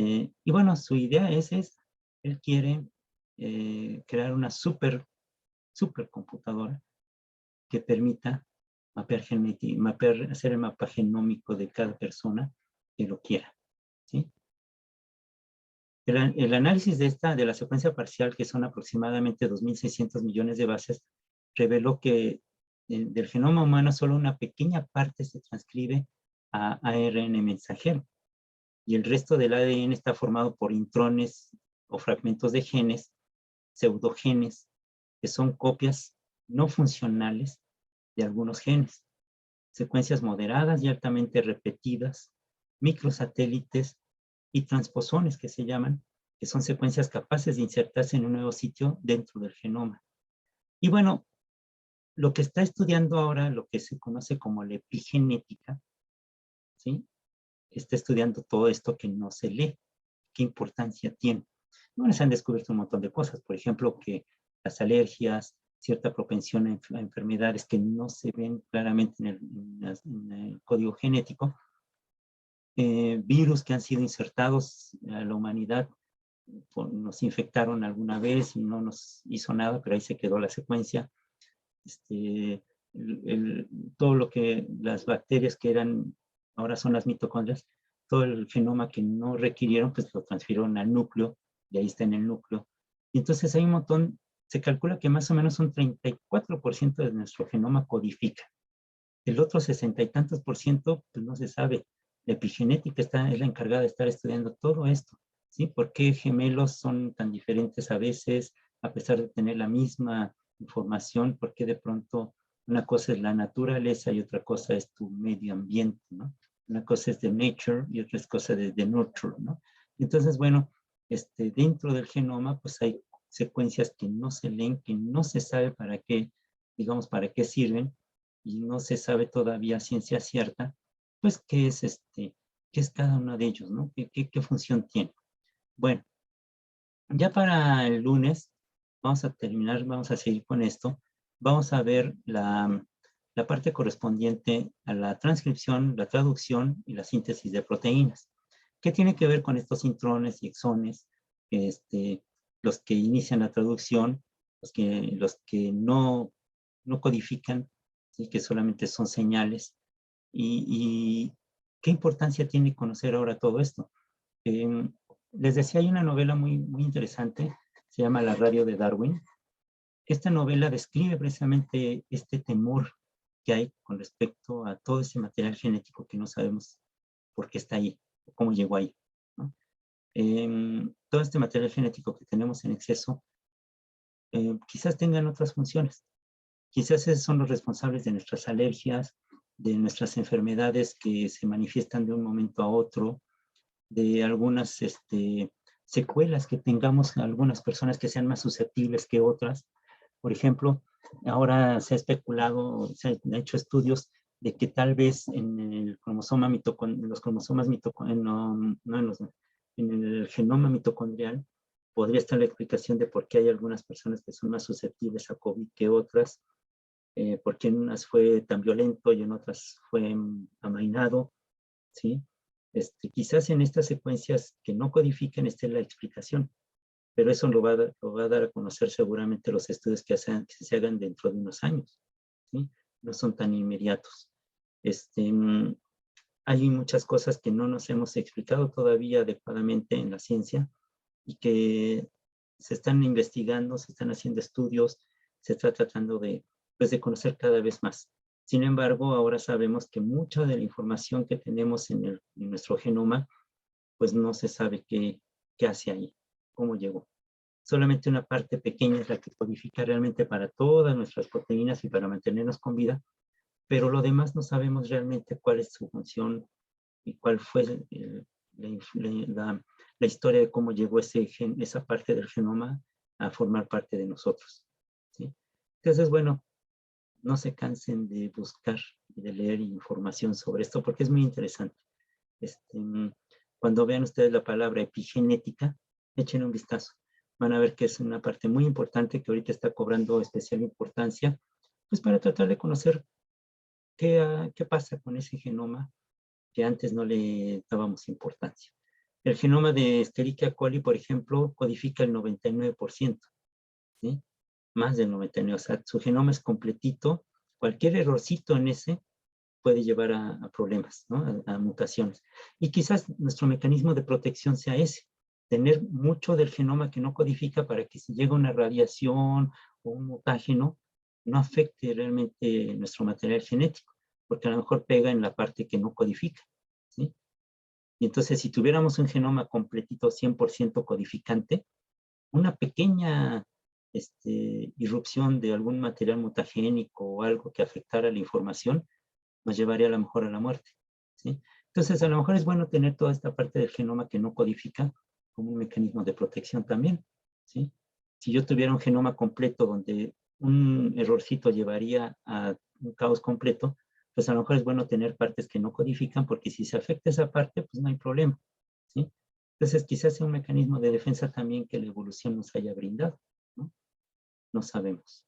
Y bueno, su idea es él quiere crear una supercomputadora que permita hacer el mapa genómico de cada persona que lo quiera, ¿sí? El análisis de la secuencia parcial, que son aproximadamente 2.600 millones de bases, reveló que del genoma humano solo una pequeña parte se transcribe a ARN mensajero, y el resto del ADN está formado por intrones o fragmentos de genes, pseudogenes, que son copias no funcionales de algunos genes, secuencias moderadas y altamente repetidas, microsatélites y transposones, que se llaman, que son secuencias capaces de insertarse en un nuevo sitio dentro del genoma. Y bueno, lo que está estudiando ahora, lo que se conoce como la epigenética, ¿sí? Está estudiando todo esto que no se lee, qué importancia tiene. Bueno, se han descubierto un montón de cosas, por ejemplo, que las alergias, cierta propensión a enfermedades que no se ven claramente en el código genético, virus que han sido insertados a la humanidad, nos infectaron alguna vez y no nos hizo nada, pero ahí se quedó la secuencia. Todo lo que las bacterias que ahora son las mitocondrias, todo el genoma que no requirieron, pues lo transfirieron al núcleo, y ahí está en el núcleo. Y entonces hay un montón, se calcula que más o menos un 34% de nuestro genoma codifica. El otro 60 y tantos por ciento, pues no se sabe. La epigenética es la encargada de estar estudiando todo esto, ¿sí? ¿Por qué gemelos son tan diferentes a veces, a pesar de tener la misma información? ¿Por qué de pronto una cosa es la naturaleza y otra cosa es tu medio ambiente, ¿no? Una cosa es de nature y otra es cosa de nurture, ¿no? Entonces, bueno, dentro del genoma, pues hay secuencias que no se leen, que no se sabe para qué, digamos, para qué sirven, y no se sabe todavía a ciencia cierta, pues qué es cada uno de ellos, ¿no? ¿Qué función tiene? Bueno, ya para el lunes vamos a terminar, vamos a seguir con esto. Vamos a ver la parte correspondiente a la transcripción, la traducción y la síntesis de proteínas. ¿Qué tiene que ver con estos intrones y exones? Los que inician la traducción, los que no codifican, ¿sí? Que solamente son señales. Y ¿qué importancia tiene conocer ahora todo esto? Les decía, hay una novela muy, muy interesante, se llama La radio de Darwin. Esta novela describe precisamente este temor que hay con respecto a todo ese material genético que no sabemos por qué está ahí, cómo llegó ahí, ¿no? Todo este material genético que tenemos en exceso, quizás tengan otras funciones. Quizás esos son los responsables de nuestras alergias, de nuestras enfermedades que se manifiestan de un momento a otro, de algunas secuelas que tengamos algunas personas que sean más susceptibles que otras. Por ejemplo, ahora se ha especulado, se han hecho estudios de que tal vez en el cromosoma los cromosomas en el genoma mitocondrial podría estar la explicación de por qué hay algunas personas que son más susceptibles a COVID que otras, porque en unas fue tan violento y en otras fue amainado, ¿sí? Quizás en estas secuencias que no codifican esté la explicación, pero eso lo va a dar a conocer seguramente los estudios que se hagan dentro de unos años, ¿sí? no son tan inmediatos. Hay muchas cosas que no nos hemos explicado todavía adecuadamente en la ciencia y que se están investigando, se están haciendo estudios, se está tratando de conocer cada vez más. Sin embargo, ahora sabemos que mucha de la información que tenemos en nuestro genoma, pues no se sabe qué hace ahí, cómo llegó. Solamente una parte pequeña es la que codifica realmente para todas nuestras proteínas y para mantenernos con vida, pero lo demás no sabemos realmente cuál es su función y cuál fue la historia de cómo llegó esa parte del genoma a formar parte de nosotros, ¿sí? Entonces, bueno, no se cansen de buscar y de leer información sobre esto porque es muy interesante. Cuando vean ustedes la palabra epigenética, echen un vistazo. Van a ver que es una parte muy importante que ahorita está cobrando especial importancia, pues para tratar de conocer qué pasa con ese genoma que antes no le dábamos importancia. El genoma de Escherichia coli, por ejemplo, codifica el 99%, ¿sí? Más del 99%, o sea, su genoma es completito. Cualquier errorcito en ese puede llevar a problemas, ¿no? A mutaciones. Y quizás nuestro mecanismo de protección sea ese, tener mucho del genoma que no codifica para que si llega una radiación o un mutágeno, no afecte realmente nuestro material genético, porque a lo mejor pega en la parte que no codifica, ¿sí? Y entonces, si tuviéramos un genoma completito, 100% codificante, una pequeña irrupción de algún material mutagénico o algo que afectara la información, nos llevaría a lo mejor a la muerte, ¿sí? Entonces, a lo mejor es bueno tener toda esta parte del genoma que no codifica como un mecanismo de protección también, ¿sí? Si yo tuviera un genoma completo donde un errorcito llevaría a un caos completo, pues a lo mejor es bueno tener partes que no codifican, porque si se afecta esa parte, pues no hay problema, ¿sí? Entonces, quizás sea un mecanismo de defensa también que la evolución nos haya brindado, ¿no? No sabemos,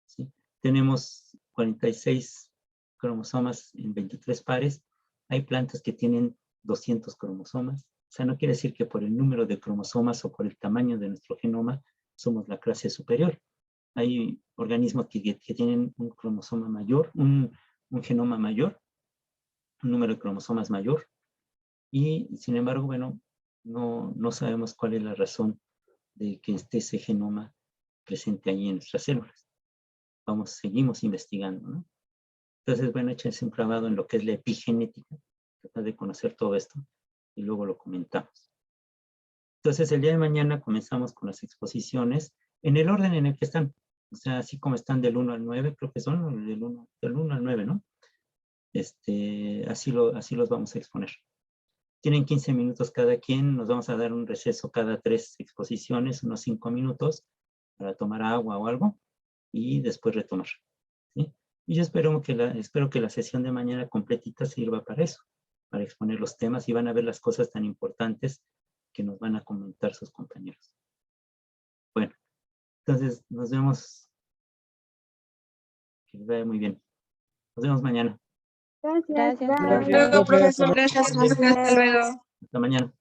¿sí? Tenemos 46 cromosomas en 23 pares. Hay plantas que tienen 200 cromosomas. O sea, no quiere decir que por el número de cromosomas o por el tamaño de nuestro genoma somos la clase superior. Hay organismos que tienen un cromosoma mayor, un genoma mayor, un número de cromosomas mayor, y sin embargo, bueno, no sabemos cuál es la razón de que esté ese genoma presente ahí en nuestras células. Seguimos investigando, ¿no? Entonces, bueno, échense un clavado en lo que es la epigenética, tratar de conocer todo esto, y luego lo comentamos. Entonces, el día de mañana comenzamos con las exposiciones en el orden en el que están. O sea, así como están del 1 al 9, creo que son del 1 al 9, ¿no? Así los vamos a exponer. Tienen 15 minutos cada quien, nos vamos a dar un receso cada 3 exposiciones, unos 5 minutos, para tomar agua o algo, y después retomar, ¿sí? Y yo espero que la sesión de mañana completita sirva para eso, para exponer los temas, y van a ver las cosas tan importantes que nos van a comentar sus compañeros. Bueno, entonces nos vemos. Que les vaya muy bien. Nos vemos mañana. Gracias. Hasta luego, profesor. Gracias. Hasta luego. Hasta mañana.